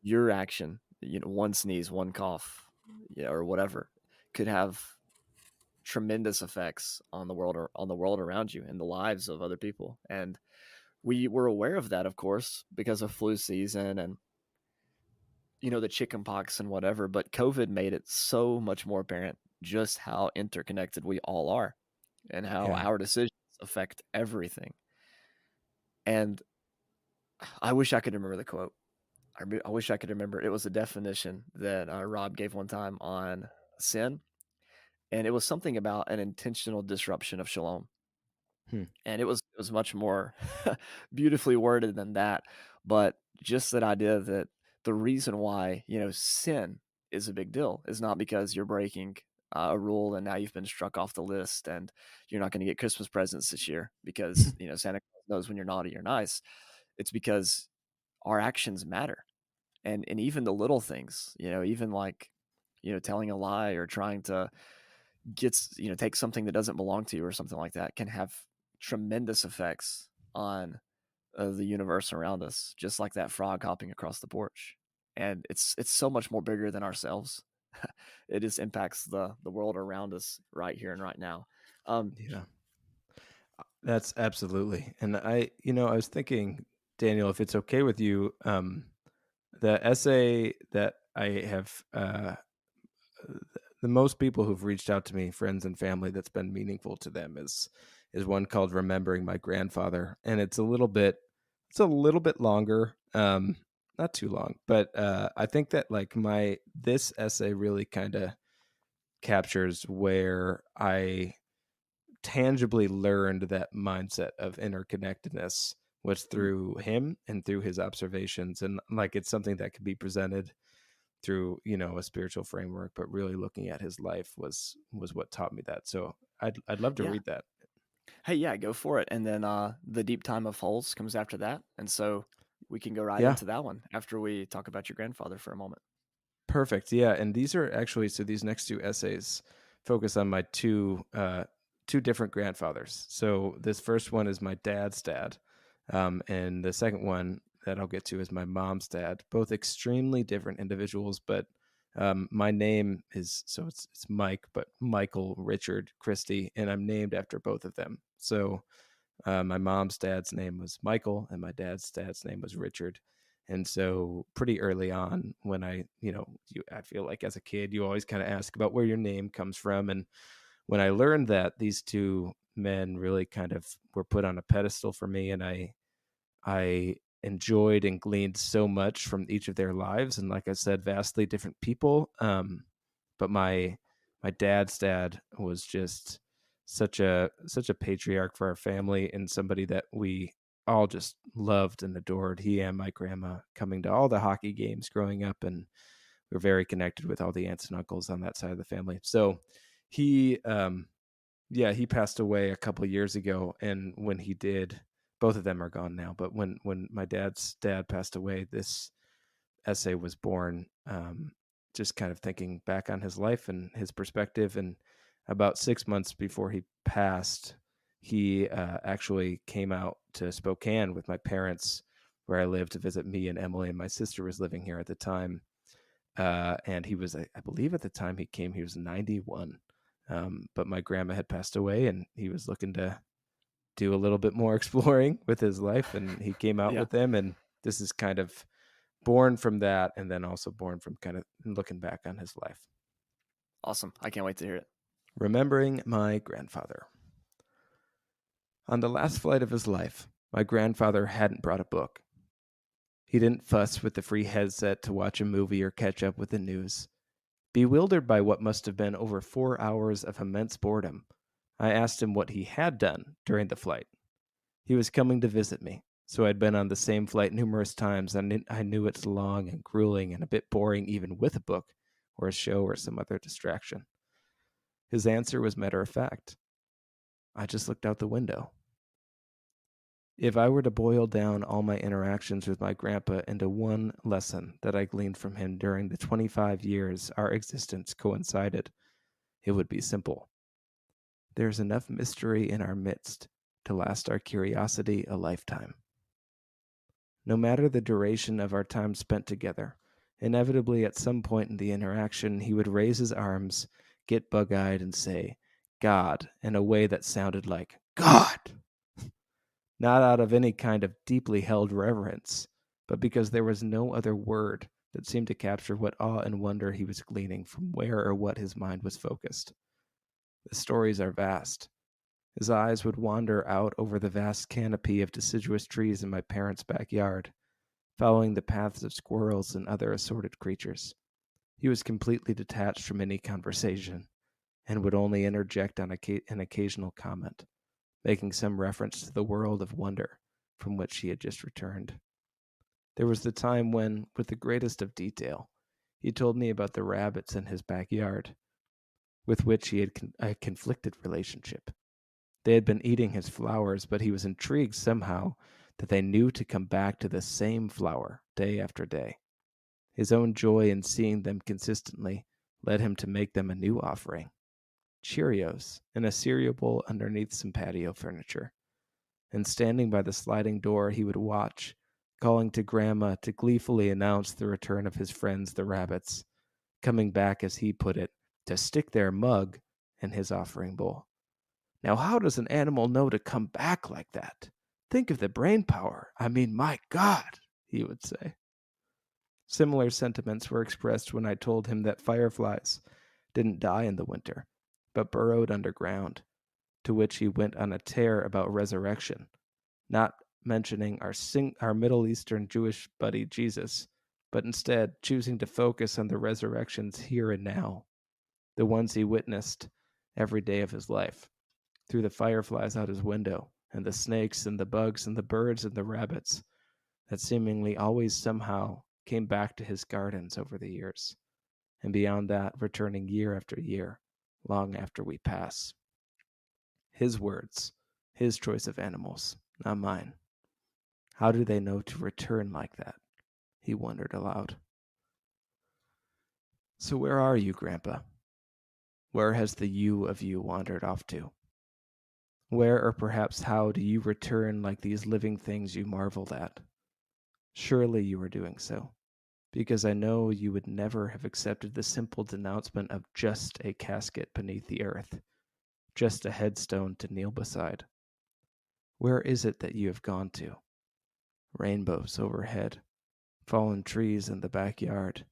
Your action, one sneeze, one cough, or whatever, could have tremendous effects on the world, or on the world around you and the lives of other people. And we were aware of that, of course, because of flu season and the chicken pox and whatever. But COVID made it so much more apparent just how interconnected we all are, and how Yeah. our decisions affect everything. And I wish I could remember the quote. I wish I could remember. It was a definition that Rob gave one time on sin, and it was something about an intentional disruption of shalom. Hmm. And it was much more beautifully worded than that, but just that idea that the reason why sin is a big deal is not because you're breaking a rule and now you've been struck off the list and you're not going to get Christmas presents this year because Santa Claus knows when you're naughty or nice. It's because our actions matter, and even the little things, even like telling a lie or trying to take something that doesn't belong to you or something like that, can have tremendous effects on the universe around us, just like that frog hopping across the porch. And it's so much more bigger than ourselves. It just impacts the world around us right here and right now. um Yeah. That's absolutely. And I was thinking, Daniel, if it's okay with you, the essay that I have, the most people who've reached out to me, friends and family, that's been meaningful to them is one called "Remembering My Grandfather," and it's a little bit longer, not too long, but I think that like my this essay really kind of captures where I tangibly learned that mindset of interconnectedness was mm, through him and through his observations, and like it's something that could be presented through a spiritual framework, but really looking at his life was what taught me that. So I'd love to yeah. read that. Hey, yeah, go for it. And then the deep time of holes comes after that, and so we can go right Yeah, into that one after we talk about your grandfather for a moment. perfect. Yeah, and these are actually, so these next two essays focus on my two different grandfathers. So this first one is my dad's dad, and the second one that I'll get to is my mom's dad. Both extremely different individuals, but my name is, so it's Mike, but Michael Richard Christie, and I'm named after both of them. So my mom's dad's name was Michael, and my dad's name was Richard. And so, pretty early on, when I feel like as a kid, you always kind of ask about where your name comes from. And when I learned that these two men really kind of were put on a pedestal for me, and I enjoyed and gleaned so much from each of their lives, and like I said, vastly different people. But my dad's dad was just such a patriarch for our family, and somebody that we all just loved and adored. He and my grandma coming to all the hockey games growing up, and we are very connected with all the aunts and uncles on that side of the family. So he yeah, he passed away a couple of years ago, and when he did, both of them are gone now. But when my dad's dad passed away, this essay was born. Just kind of thinking back on his life and his perspective, and about 6 months before he passed, he actually came out to Spokane with my parents, where I lived, to visit me and Emily, and my sister was living here at the time. And he was, I believe, at the time he came, he was 91. But my grandma had passed away, and he was looking to do a little bit more exploring with his life, and he came out Yeah, with them. And this is kind of born from that, and then also born from kind of looking back on his life. awesome. I can't wait to hear it. Remembering my grandfather. On the last flight of his life, my grandfather hadn't brought a book. He didn't fuss with the free headset to watch a movie or catch up with the news. Bewildered by what must have been over 4 hours of immense boredom, I asked him what he had done during the flight. He was coming to visit me, so I'd been on the same flight numerous times, and I knew it's long and grueling and a bit boring even with a book or a show or some other distraction. His answer was matter of fact. I just looked out the window. If I were to boil down all my interactions with my grandpa into one lesson that I gleaned from him during the 25 years our existence coincided, it would be simple. There's enough mystery in our midst to last our curiosity a lifetime. No matter the duration of our time spent together, inevitably at some point in the interaction, he would raise his arms, get bug-eyed, and say, God, in a way that sounded like, God! Not out of any kind of deeply held reverence, but because there was no other word that seemed to capture what awe and wonder he was gleaning from where or what his mind was focused. The stories are vast. His eyes would wander out over the vast canopy of deciduous trees in my parents' backyard, following the paths of squirrels and other assorted creatures. He was completely detached from any conversation, and would only interject on an occasional comment, making some reference to the world of wonder from which he had just returned. There was the time when, with the greatest of detail, he told me about the rabbits in his backyard, with which he had a conflicted relationship. They had been eating his flowers, but he was intrigued somehow that they knew to come back to the same flower day after day. His own joy in seeing them consistently led him to make them a new offering: Cheerios in a cereal bowl underneath some patio furniture. And standing by the sliding door, he would watch, calling to Grandma to gleefully announce the return of his friends, the rabbits, coming back, as he put it, to stick their mug in his offering bowl. Now, how does an animal know to come back like that? Think of the brain power. I mean, my God, he would say. Similar sentiments were expressed when I told him that fireflies didn't die in the winter, but burrowed underground, to which he went on a tear about resurrection, not mentioning our Middle Eastern Jewish buddy Jesus, but instead choosing to focus on the resurrections here and now, the ones he witnessed every day of his life, through the fireflies out his window, and the snakes and the bugs and the birds and the rabbits that seemingly always somehow came back to his gardens over the years, and beyond that, returning year after year, long after we pass. His words, his choice of animals, not mine. How do they know to return like that? He wondered aloud. So where are you, Grandpa? Where has the you of you wandered off to? Where, or perhaps how, do you return like these living things you marveled at? Surely you are doing so, because I know you would never have accepted the simple denouncement of just a casket beneath the earth, just a headstone to kneel beside. Where is it that you have gone to? Rainbows overhead, fallen trees in the backyard,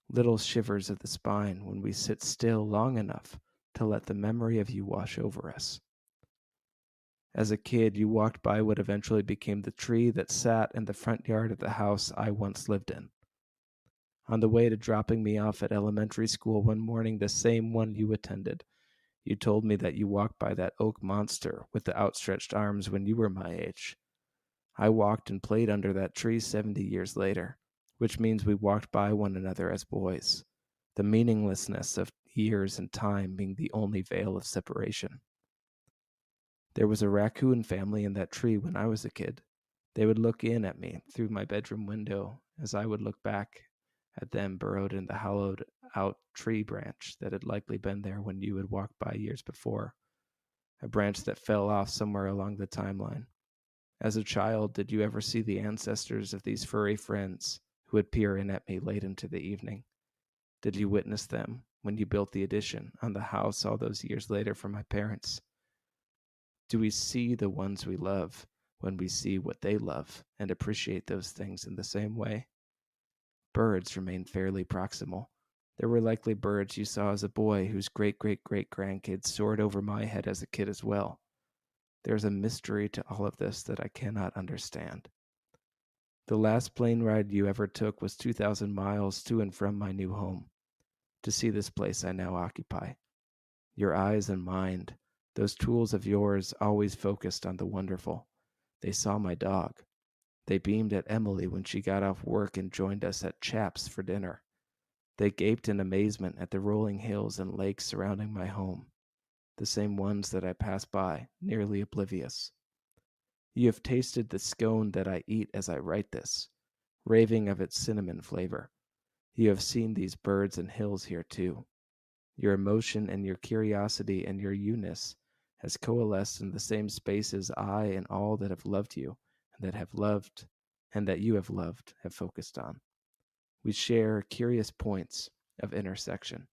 little shivers of the spine when we sit still long enough to let the memory of you wash over us. As a kid, you walked by what eventually became the tree that sat in the front yard of the house I once lived in. On the way to dropping me off at elementary school one morning, the same one you attended, you told me that you walked by that oak monster with the outstretched arms when you were my age. I walked and played under that tree 70 years later, which means we walked by one another as boys, the meaninglessness of years and time being the only veil of separation. There was a raccoon family in that tree when I was a kid. They would look in at me through my bedroom window as I would look back at them burrowed in the hollowed out tree branch that had likely been there when you had walked by years before, a branch that fell off somewhere along the timeline. As a child, did you ever see the ancestors of these furry friends who would peer in at me late into the evening? Did you witness them when you built the addition on the house all those years later for my parents? Do we see the ones we love when we see what they love and appreciate those things in the same way? Birds remain fairly proximal, There were likely birds you saw as a boy whose great-great-great-grandkids soared over my head as a kid as well. There's a mystery to all of this that I cannot understand. The last plane ride you ever took was 2,000 miles to and from my new home, to see this place I now occupy. Your eyes and mind, those tools of yours always focused on the wonderful. They saw my dog. They beamed at Emily when she got off work and joined us at Chaps for dinner. They gaped in amazement at the rolling hills and lakes surrounding my home, the same ones that I pass by, nearly oblivious. You have tasted the scone that I eat as I write this, raving of its cinnamon flavor. You have seen these birds and hills here too. Your emotion and your curiosity and your you-ness has coalesced in the same spaces I and all that have loved you and that have loved and that you have loved have focused on. We share curious points of intersection.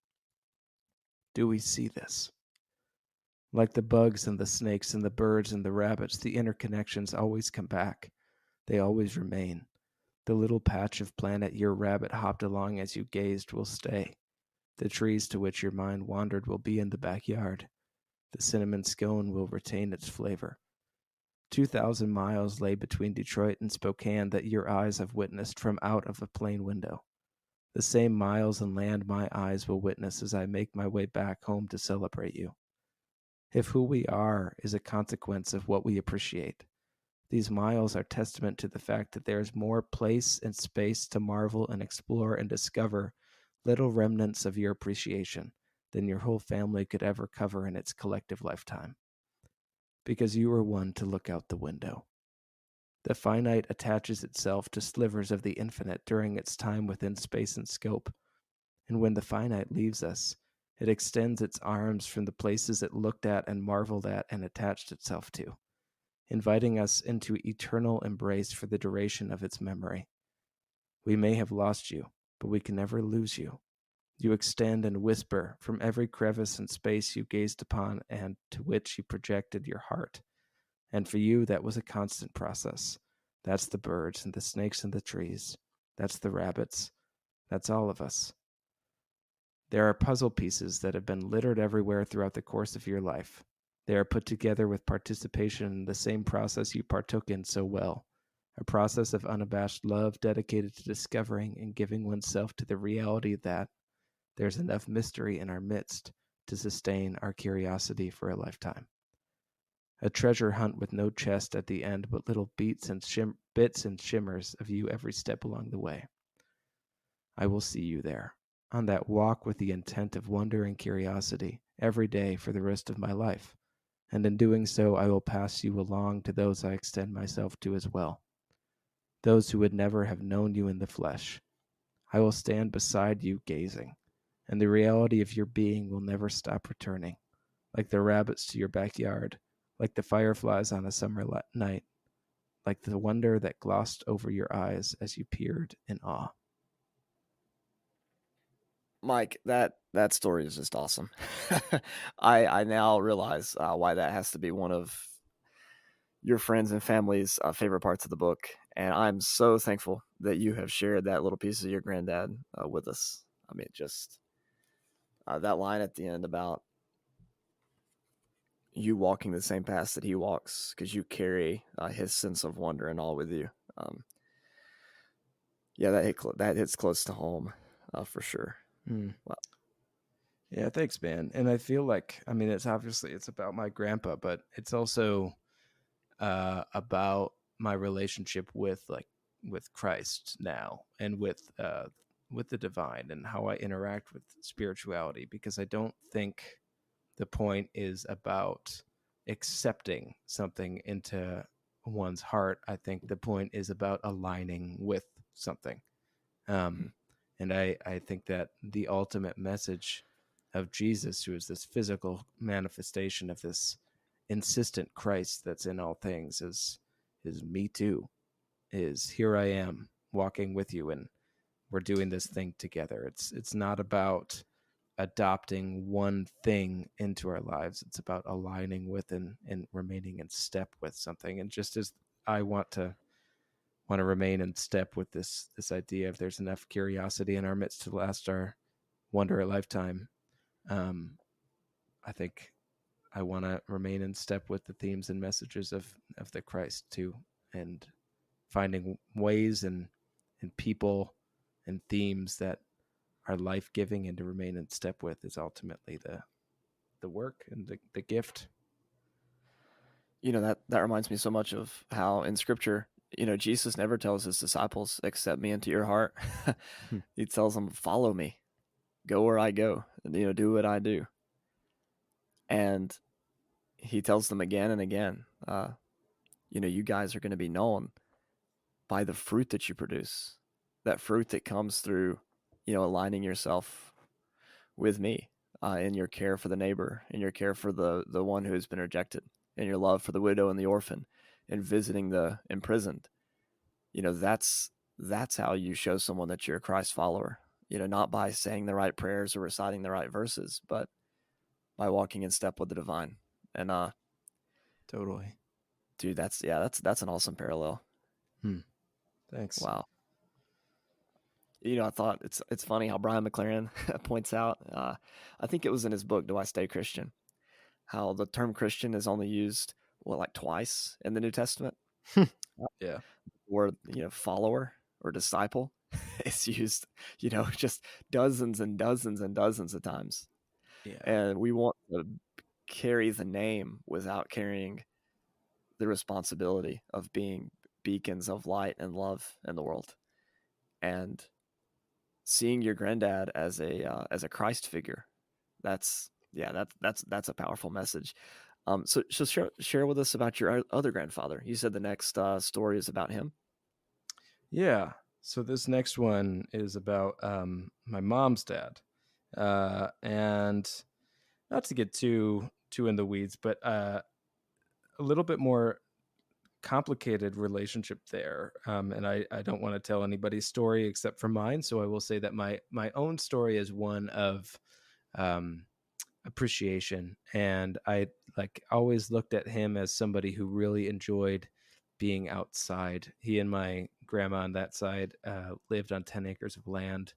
Do we see this? Like the bugs and the snakes and the birds and the rabbits, the interconnections always come back. They always remain. The little patch of planet your rabbit hopped along as you gazed will stay. The trees to which your mind wandered will be in the backyard. The cinnamon scone will retain its flavor. 2,000 miles lay between Detroit and Spokane that your eyes have witnessed from out of a plane window. The same miles and land my eyes will witness as I make my way back home to celebrate you. If who we are is a consequence of what we appreciate, these miles are testament to the fact that there is more place and space to marvel and explore and discover little remnants of your appreciation than your whole family could ever cover in its collective lifetime. Because you are one to look out the window. The finite attaches itself to slivers of the infinite during its time within space and scope, and when the finite leaves us, it extends its arms from the places it looked at and marveled at and attached itself to, inviting us into eternal embrace for the duration of its memory. We may have lost you, but we can never lose you. You extend and whisper from every crevice and space you gazed upon and to which you projected your heart. And for you, that was a constant process. That's the birds and the snakes and the trees. That's the rabbits. That's all of us. There are puzzle pieces that have been littered everywhere throughout the course of your life. They are put together with participation in the same process you partook in so well, a process of unabashed love dedicated to discovering and giving oneself to the reality that there's enough mystery in our midst to sustain our curiosity for a lifetime. A treasure hunt with no chest at the end, but little bits and shimmers of you every step along the way. I will see you there, on that walk with the intent of wonder and curiosity, every day for the rest of my life. And in doing so, I will pass you along to those I extend myself to as well, those who would never have known you in the flesh. I will stand beside you gazing, and the reality of your being will never stop returning, like the rabbits to your backyard, like the fireflies on a summer night, like the wonder that glossed over your eyes as you peered in awe. Mike, that story is just awesome. I now realize why that has to be one of your friends and family's favorite parts of the book, and I'm so thankful that you have shared that little piece of your granddad with us. I mean, just that line at the end about you walking the same path that he walks because you carry his sense of wonder and all with you. Yeah, that hits close to home for sure. Mm. Wow. Yeah, thanks, man. And I feel like, I mean, it's about my grandpa, but it's also about my relationship with Christ now, and with the divine, and how I interact with spirituality, because I don't think the point is about accepting something into one's heart. I think the point is about aligning with something. Mhm. And I think that the ultimate message of Jesus, who is this physical manifestation of this insistent Christ that's in all things, is me too, is here I am walking with you, and we're doing this thing together. It's not about adopting one thing into our lives. It's about aligning with and remaining in step with something. And just as I want to remain in step with this idea of there's enough curiosity in our midst to last our wonder a lifetime. I think I want to remain in step with the themes and messages of the Christ too, and finding ways and people and themes that are life-giving and to remain in step with is ultimately the work and the gift. That reminds me so much of how in Scripture, Jesus never tells his disciples, "Accept me into your heart." He tells them, "Follow me, go where I go, and do what I do." And he tells them again and again, you guys are going to be known by the fruit that you produce, that fruit that comes through, aligning yourself with me in your care for the neighbor, in your care for the one who has been rejected, in your love for the widow and the orphan, in visiting the imprisoned. That's how you show someone that you're a Christ follower. Not by saying the right prayers or reciting the right verses, but by walking in step with the divine. And Totally. dude, that's an awesome parallel. Thanks. Wow. I thought it's funny how Brian McLaren points out. I think it was in his book, "Do I Stay Christian?" How the term Christian is only used like twice in the New Testament. Yeah. Where follower or disciple is used, just dozens and dozens and dozens of times. Yeah. And we want to carry the name without carrying the responsibility of being beacons of light and love in the world. And seeing your granddad as a Christ figure, that's a powerful message. So share with us about your other grandfather. You said the next story is about him. Yeah. So this next one is about my mom's dad, and not to get too in the weeds, but a little bit more complicated relationship there. And I don't want to tell anybody's story except for mine. So I will say that my own story is one of um, appreciation. And I always looked at him as somebody who really enjoyed being outside. He and my grandma on that side lived on 10 acres of land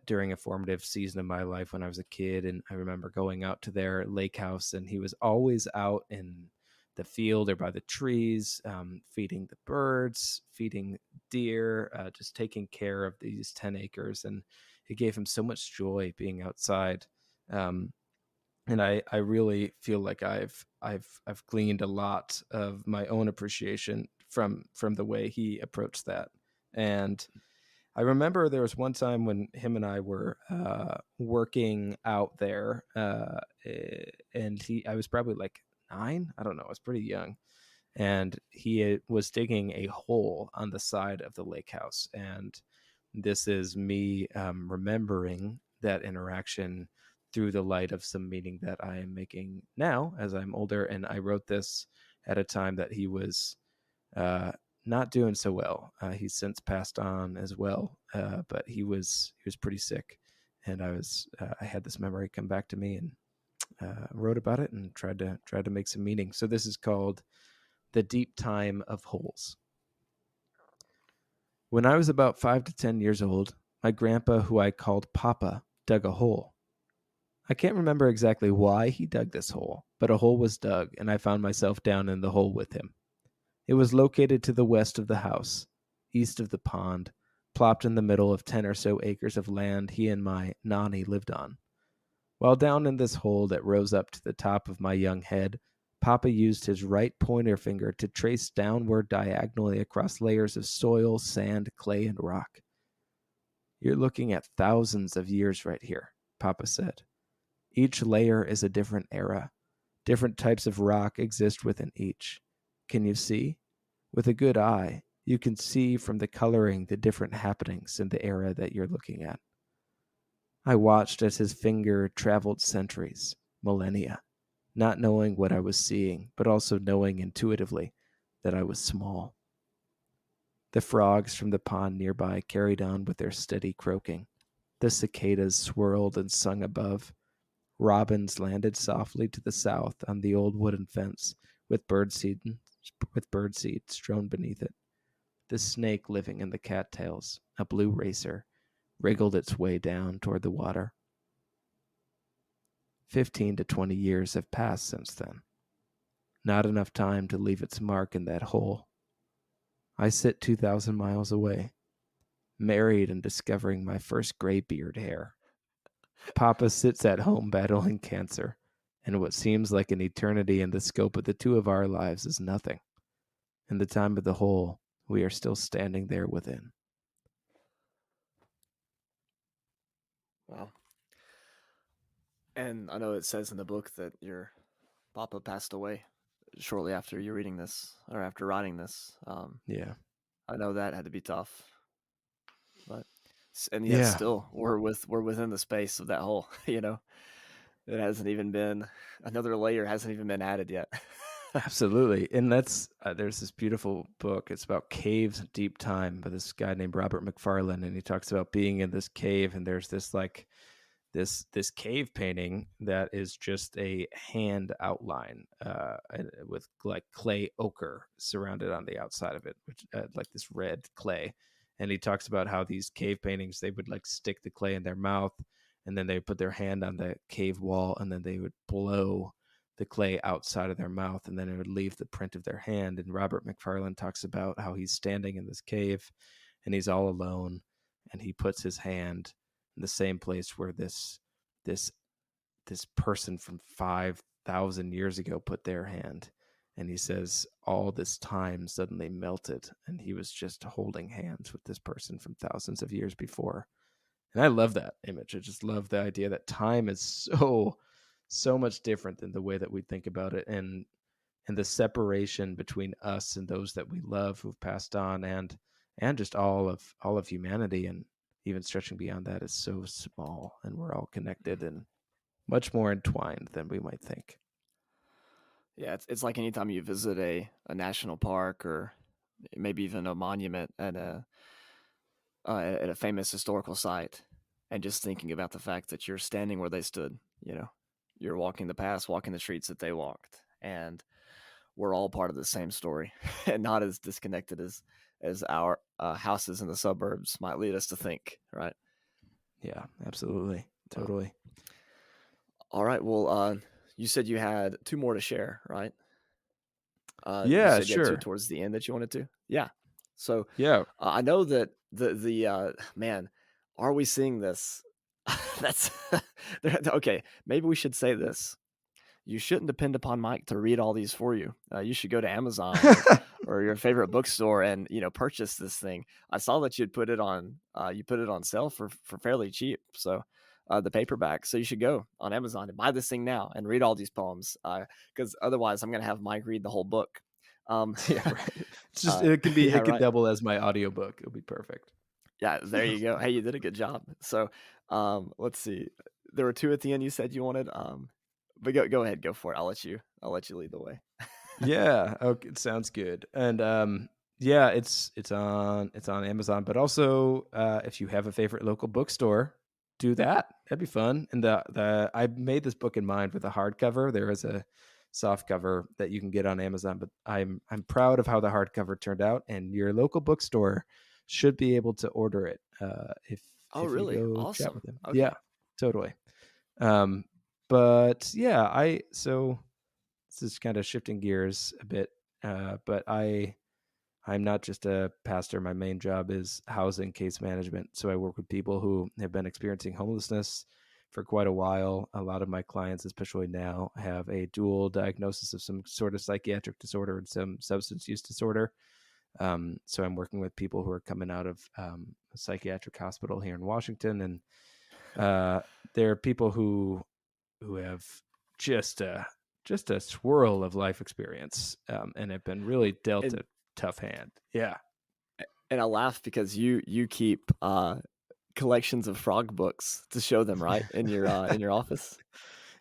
during a formative season of my life when I was a kid. And I remember going out to their lake house, and he was always out in the field or by the trees, feeding the birds, feeding deer, just taking care of these 10 acres. And it gave him so much joy being outside. And I really feel like I've gleaned a lot of my own appreciation from the way he approached that. And I remember there was one time when him and I were working out there, and I was probably like 9. I don't know. I was pretty young, and he was digging a hole on the side of the lake house. And this is me remembering that interaction through the light of some meaning that I am making now as I'm older. And I wrote this at a time that he was not doing so well. He's since passed on as well, but he was pretty sick, and I had this memory come back to me, and wrote about it and tried to make some meaning. So this is called "The Deep Time of Holes." When I was about 5 to 10 years old, my grandpa, who I called Papa, dug a hole. I can't remember exactly why he dug this hole, but a hole was dug, and I found myself down in the hole with him. It was located to the west of the house, east of the pond, plopped in the middle of 10 or so acres of land he and my Nani lived on. While down in this hole that rose up to the top of my young head, Papa used his right pointer finger to trace downward diagonally across layers of soil, sand, clay, and rock. "You're looking at thousands of years right here," Papa said. "Each layer is a different era. Different types of rock exist within each. Can you see? With a good eye, you can see from the coloring the different happenings in the era that you're looking at." I watched as his finger traveled centuries, millennia, not knowing what I was seeing, but also knowing intuitively that I was small. The frogs from the pond nearby carried on with their steady croaking. The cicadas swirled and sung above. Robins landed softly to the south on the old wooden fence with birdseed strewn beneath it. The snake living in the cattails, a blue racer, wriggled its way down toward the water. 15 to 20 years have passed since then. Not enough time to leave its mark in that hole. I sit 2,000 miles away, married and discovering my first gray beard hair. Papa sits at home battling cancer, and what seems like an eternity in the scope of the two of our lives is nothing. In the time of the hole, we are still standing there within. Wow. And I know it says in the book that your papa passed away shortly after you reading this or after writing this. Yeah. I know that had to be tough, but and yet Yeah, still we're within the space of that hole. You know, it hasn't even been another layer hasn't even been added yet. absolutely. And that's there's this beautiful book. It's about caves and deep time by this guy named Robert Macfarlane, and he talks about being in this cave, and there's this like this cave painting that is just a hand outline with like clay ochre surrounded on the outside of it, which like this red clay. And he talks about how these cave paintings, they would like stick the clay in their mouth, and then they would put their hand on the cave wall, and then they would blow the clay outside of their mouth, and then it would leave the print of their hand. And Robert Macfarlane talks about how he's standing in this cave and he's all alone, and he puts his hand in the same place where this person from 5,000 years ago put their hand. And he says all this time suddenly melted, and he was just holding hands with this person from thousands of years before. And I love that image. I just love the idea that time is so much different than the way that we think about it, and the separation between us and those that we love who've passed on, and just all of humanity, and even stretching beyond that, is so small, and we're all connected and much more entwined than we might think. Yeah, it's like anytime you visit a national park or maybe even a monument at a famous historical site, and just thinking about the fact that you're standing where they stood. You know, you're walking the paths, walking the streets that they walked, and we're all part of the same story, and not as disconnected as our houses in the suburbs might lead us to think. Right? Yeah, absolutely, Well, totally. all right. Well, you said you had two more to share, right? You Yeah, said you had two sure. towards the end that you wanted to. Yeah. So Yeah. I know that the man, are we seeing this? That's okay. Maybe we should say this. You shouldn't depend upon Mike to read all these for you. You should go to Amazon or your favorite bookstore and purchase this thing. I saw that you put it on sale for fairly cheap. So the paperback. So you should go on Amazon and buy this thing now and read all these poems. Because otherwise, I'm gonna have Mike read the whole book. Yeah, right. It's just it Yeah, can right. double as my audiobook. It'll be perfect. Yeah, there you go. Hey, you did a good job. So, let's see. There were two at the end you said you wanted. But go ahead, go for it. I'll let you lead the way. Yeah, okay, it sounds good. And yeah, it's on Amazon, but also if you have a favorite local bookstore, do that. That'd be fun. And the I made this book in mind with a hardcover. There is a soft cover that you can get on Amazon, but I'm proud of how the hardcover turned out, and your local bookstore should be able to order it Oh, if you really? go chat Awesome. with them. Yeah, Okay. totally. Um but yeah, I so this is kind of shifting gears a bit, but I'm not just a pastor. My main job is housing case management. So I work with people who have been experiencing homelessness for quite a while. A lot of my clients, especially now, have a dual diagnosis of some sort of psychiatric disorder and some substance use disorder. So I'm working with people who are coming out of a psychiatric hospital here in Washington, and there are people who have just a swirl of life experience, and have been really dealt And a tough hand. Yeah. and I laugh because you keep collections of frog books to show them, right? In your office.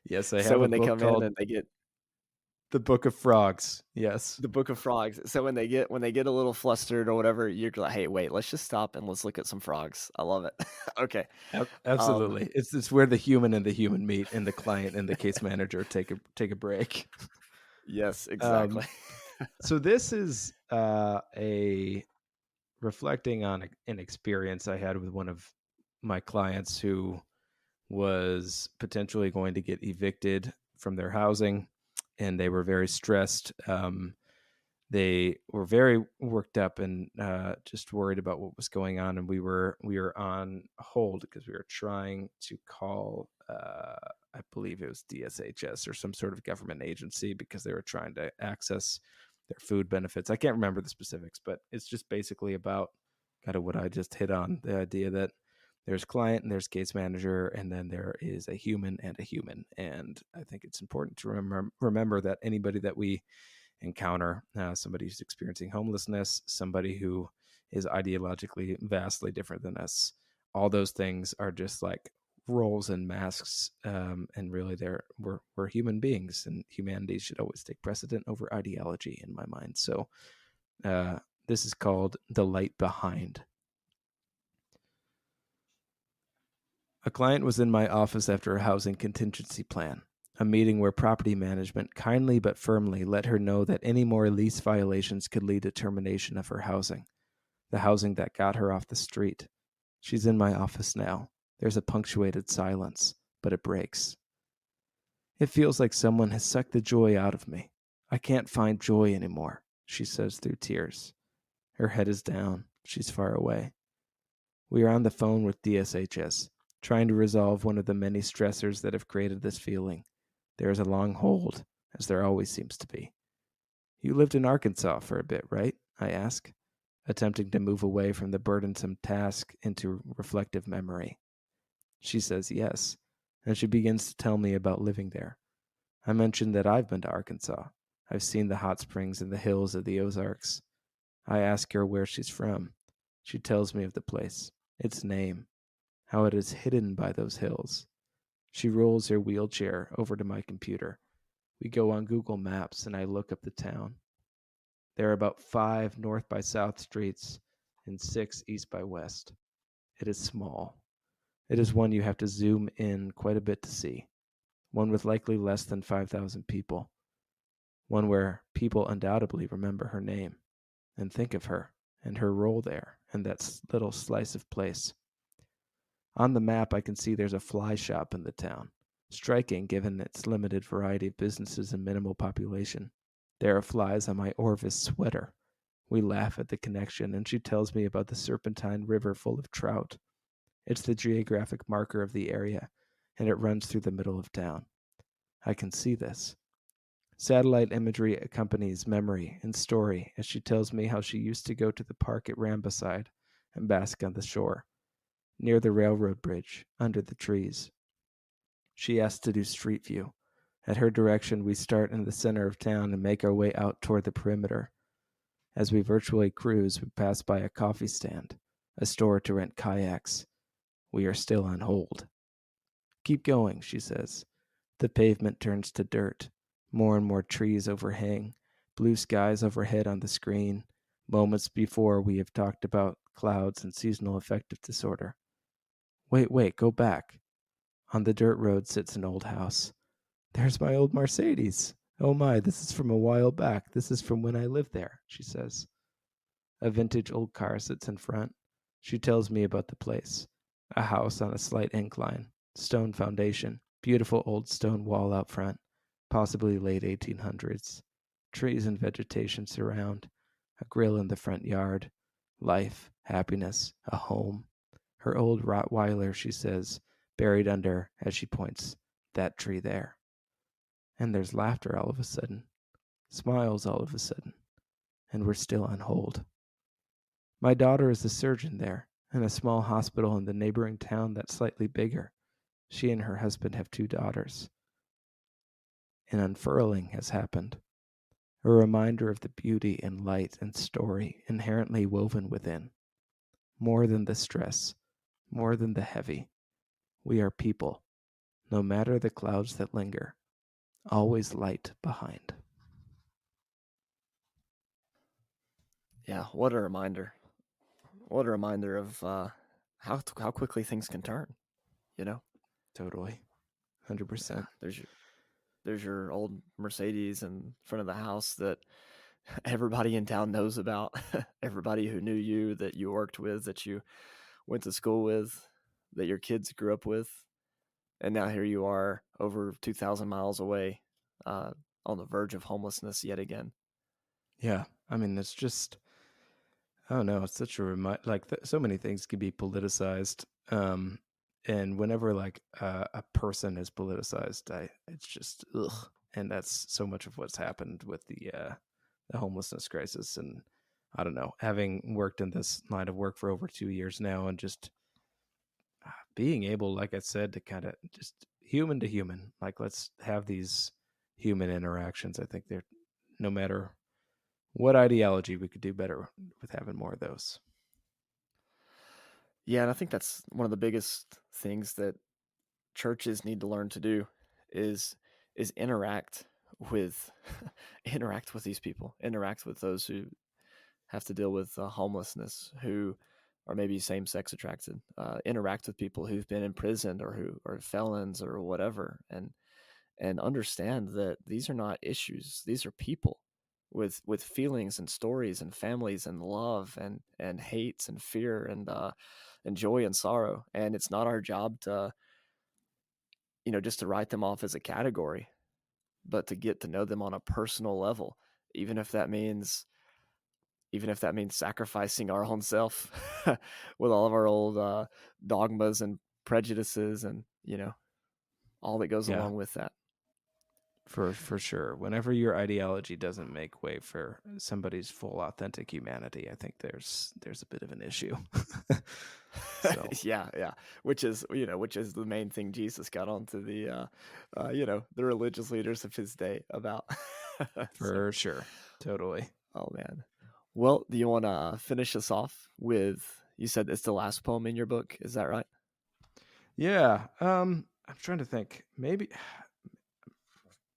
Yes, I So have a when they book come in called and they get The Book of Frogs. Yes. the book of frogs. So when they get a little flustered or whatever, you're like, "Hey, wait, let's just stop and let's look at some frogs." I love it. Okay. Um Absolutely. It's where the human and the human meet, and the client and the case manager take a break. yes, Um, exactly. so this is a reflecting on an experience I had with one of my clients who was potentially going to get evicted from their housing, and they were very stressed. They were very worked up and just worried about what was going on, and we were on hold because we were trying to call I believe it was DSHS or some sort of government agency, because they were trying to access their food benefits. I can't remember the specifics, but it's just basically about kind of what I just hit on, the idea that there's client and there's case manager, and then there is a human and a human. And I think it's important to remember that anybody that we encounter, somebody who's experiencing homelessness, somebody who is ideologically vastly different than us, all those things are just like roles and masks, and really we're human beings, and humanity should always take precedent over ideology in my mind. So this is called The Light Behind. A client was in my office after a housing contingency plan, a meeting where property management kindly but firmly let her know that any more lease violations could lead to termination of her housing, the housing that got her off the street. She's in my office now. There's a punctuated silence, but it breaks. It feels like someone has sucked the joy out of me. I can't find joy anymore, she says through tears. Her head is down. She's far away. We are on the phone with DSHS, trying to resolve one of the many stressors that have created this feeling. There is a long hold, as there always seems to be. You lived in Arkansas for a bit, right? I ask, attempting to move away from the burdensome task into reflective memory. She says yes, and she begins to tell me about living there. I mention that I've been to Arkansas. I've seen the hot springs and the hills of the Ozarks. I ask her where she's from. She tells me of the place, its name, how it is hidden by those hills. She rolls her wheelchair over to my computer. We go on Google Maps, and I look up the town. There are about 5 north by south streets and 6 east by west. It is small. It is one you have to zoom in quite a bit to see. One with likely less than 5,000 people. One where people undoubtedly remember her name and think of her and her role there in that little slice of place. On the map, I can see there's a fly shop in the town. Striking given its limited variety of businesses and minimal population. There are flies on my Orvis sweater. We laugh at the connection, and she tells me about the Serpentine River full of trout. It's the geographic marker of the area, and it runs through the middle of town. I can see this. Satellite imagery accompanies memory and story as she tells me how she used to go to the park at Rambaside and bask on the shore, near the railroad bridge, under the trees. She asked to do street view. At her direction, we start in the center of town and make our way out toward the perimeter. As we virtually cruise, we pass by a coffee stand, a store to rent kayaks. We are still on hold. Keep going, she says. The pavement turns to dirt. More and more trees overhang. Blue skies overhead on the screen. Moments before, we have talked about clouds and seasonal affective disorder. Wait, go back. On the dirt road sits an old house. There's my old Mercedes. Oh my, this is from a while back. This is from when I lived there, she says. A vintage old car sits in front. She tells me about the place. A house on a slight incline, stone foundation, beautiful old stone wall out front, possibly late 1800s. Trees and vegetation surround. A grill in the front yard. Life, happiness, a home. Her old Rottweiler, she says, buried under, as she points, that tree there. And there's laughter all of a sudden, smiles all of a sudden, and we're still on hold. My daughter is a surgeon there, in a small hospital in the neighboring town that's slightly bigger. She and her husband have 2 daughters. An unfurling has happened, a reminder of the beauty and light and story inherently woven within. More than the stress, more than the heavy, we are people, no matter the clouds that linger, always light behind. Yeah, what a reminder. What a reminder of how quickly things can turn, you know? Totally. Yeah, 100%. there's your old Mercedes in front of the house that everybody in town knows about. Everybody who knew you, that you worked with, that you went to school with, that your kids grew up with, and now here you are over 2,000 miles away, on the verge of homelessness yet again. Yeah. I mean, it's just, I don't know. It's such a like so many things can be politicized. And whenever like a person is politicized, it's just ugh. And that's so much of what's happened with the homelessness crisis. And I don't know, having worked in this line of work for over 2 years now, and just being able, like I said, to kind of just human to human, like let's have these human interactions. I think they're, no matter what ideology, we could do better with having more of those. Yeah, and I think that's one of the biggest things that churches need to learn to do is interact with interact with these people, interact with those who have to deal with homelessness, who are maybe same sex attracted, interact with people who've been imprisoned or who are felons or whatever, and understand that these are not issues; these are people with feelings and stories and families and love and hates and fear and joy and sorrow. And it's not our job to, just to write them off as a category, but to get to know them on a personal level, even if that means sacrificing our own self with all of our old dogmas and prejudices and all that goes Yeah, along with that. for sure. Whenever your ideology doesn't make way for somebody's full authentic humanity, I think there's a bit of an issue. So Yeah, which is the main thing Jesus got onto the religious leaders of his day about. So, for sure, totally. oh man. Well, do you want to finish us off with? You said it's the last poem in your book. Is that right? Yeah. I'm trying to think. Maybe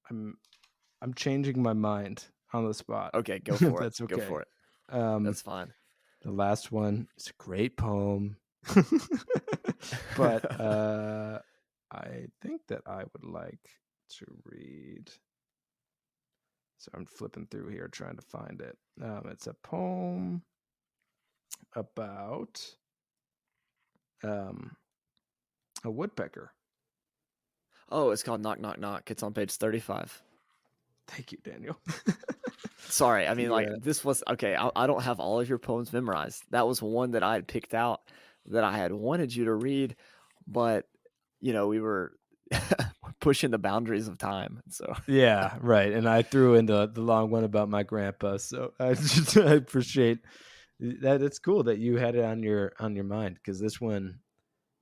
I'm I'm changing my mind on the spot. Okay, go If for it. that's Go okay. for it. Um, That's fine. the last one is a great poem, but I think that I would like to read. So I'm flipping through here trying to find it. It's a poem about um, a woodpecker. Oh, it's called Knock Knock Knock. It's on page 35. Thank you, Daniel. Sorry, I mean, like, Yeah. this was okay. I don't have all of your poems memorized. That was one that I had picked out that I had wanted you to read, but we were pushing the boundaries of time. So Yeah, right. And I threw in the long one about my grandpa. So I appreciate that. It's cool that you had it on your mind, because this one,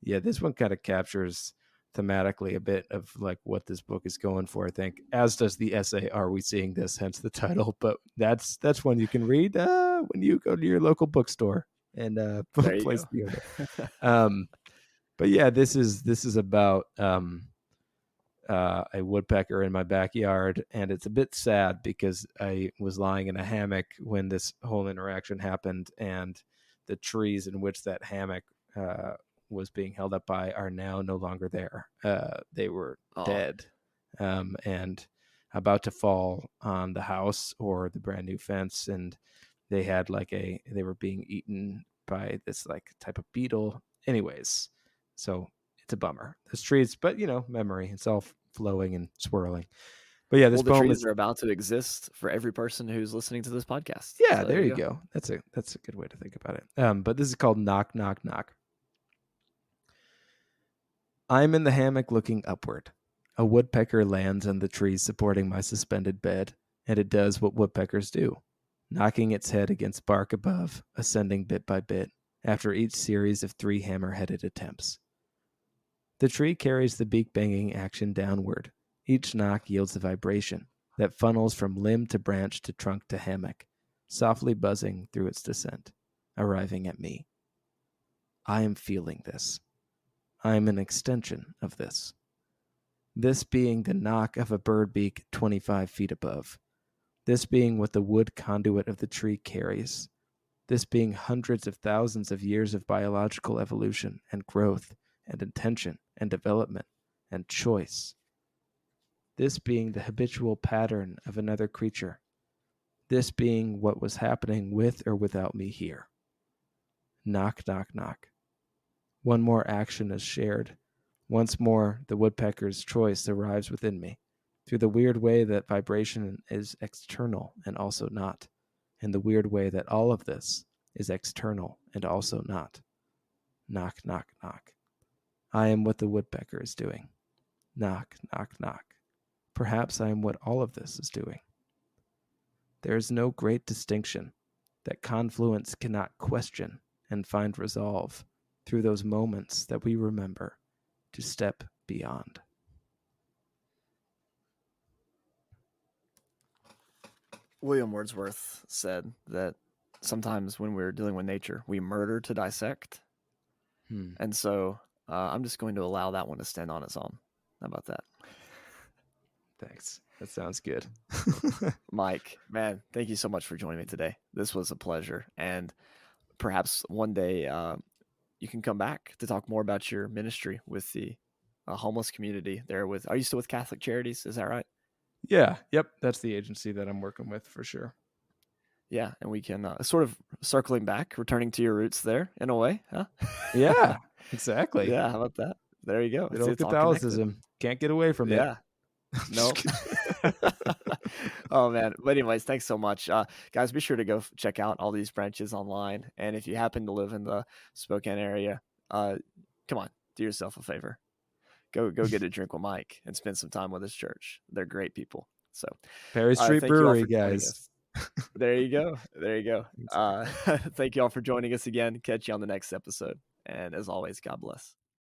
yeah, this one kind of captures thematically a bit of like what this book is going for, I think, as does the essay "Are We Seeing This?" hence the title. But that's one you can read when you go to your local bookstore and there you place go. the order. Um, but yeah, this is about a woodpecker in my backyard, and it's a bit sad because I was lying in a hammock when this whole interaction happened, and the trees in which that hammock was being held up by are now no longer there. They were Oh, dead, and about to fall on the house or the brand new fence, and they were being eaten by this like type of beetle. Anyways, so it's a bummer. Those trees, but memory. It's all flowing and swirling. But yeah, this well, the poem trees is, are about to exist for every person who's listening to this podcast. yeah, So there there you you go. go. That's a good way to think about it. But this is called Knock Knock Knock. I'm in the hammock looking upward. A woodpecker lands on the tree supporting my suspended bed, and it does what woodpeckers do, knocking its head against bark above, ascending bit by bit, after each series of 3 hammer-headed attempts. The tree carries the beak banging action downward. Each knock yields a vibration that funnels from limb to branch to trunk to hammock, softly buzzing through its descent, arriving at me. I am feeling this. I am an extension of this. This being the knock of a bird beak 25 feet above. This being what the wood conduit of the tree carries. This being hundreds of thousands of years of biological evolution and growth and intention and development and choice. This being the habitual pattern of another creature. This being what was happening with or without me here. Knock, knock, knock. One more action is shared. Once more, the woodpecker's choice arrives within me, through the weird way that vibration is external and also not, and the weird way that all of this is external and also not. Knock, knock, knock. I am what the woodpecker is doing. Knock, knock, knock. Perhaps I am what all of this is doing. There is no great distinction. That confluence cannot question and find resolve through those moments that we remember to step beyond. William Wordsworth said that sometimes when we're dealing with nature, we murder to dissect. And so I'm just going to allow that one to stand on its own. How about that? Thanks. That sounds good. Mike, man, thank you so much for joining me today. This was a pleasure. And perhaps one day you can come back to talk more about your ministry with the homeless community there. Are you still with Catholic Charities? Is that right? Yeah. Yep. That's the agency that I'm working with for sure. Yeah. And we can sort of circling back, returning to your roots there in a way. Huh? Yeah, exactly. Yeah. How about that? There you go. Good old It's all connected. Catholicism. Can't get away from it. Yeah. No. Oh man. But anyways, thanks so much. Guys, be sure to go check out all these branches online. And if you happen to live in the Spokane area, come on, do yourself a favor. Go get a drink with Mike and spend some time with his church. They're great people. So Perry Street Brewery, guys. There you go. There you go. Thank you all for joining us again. Catch you on the next episode. And as always, God bless.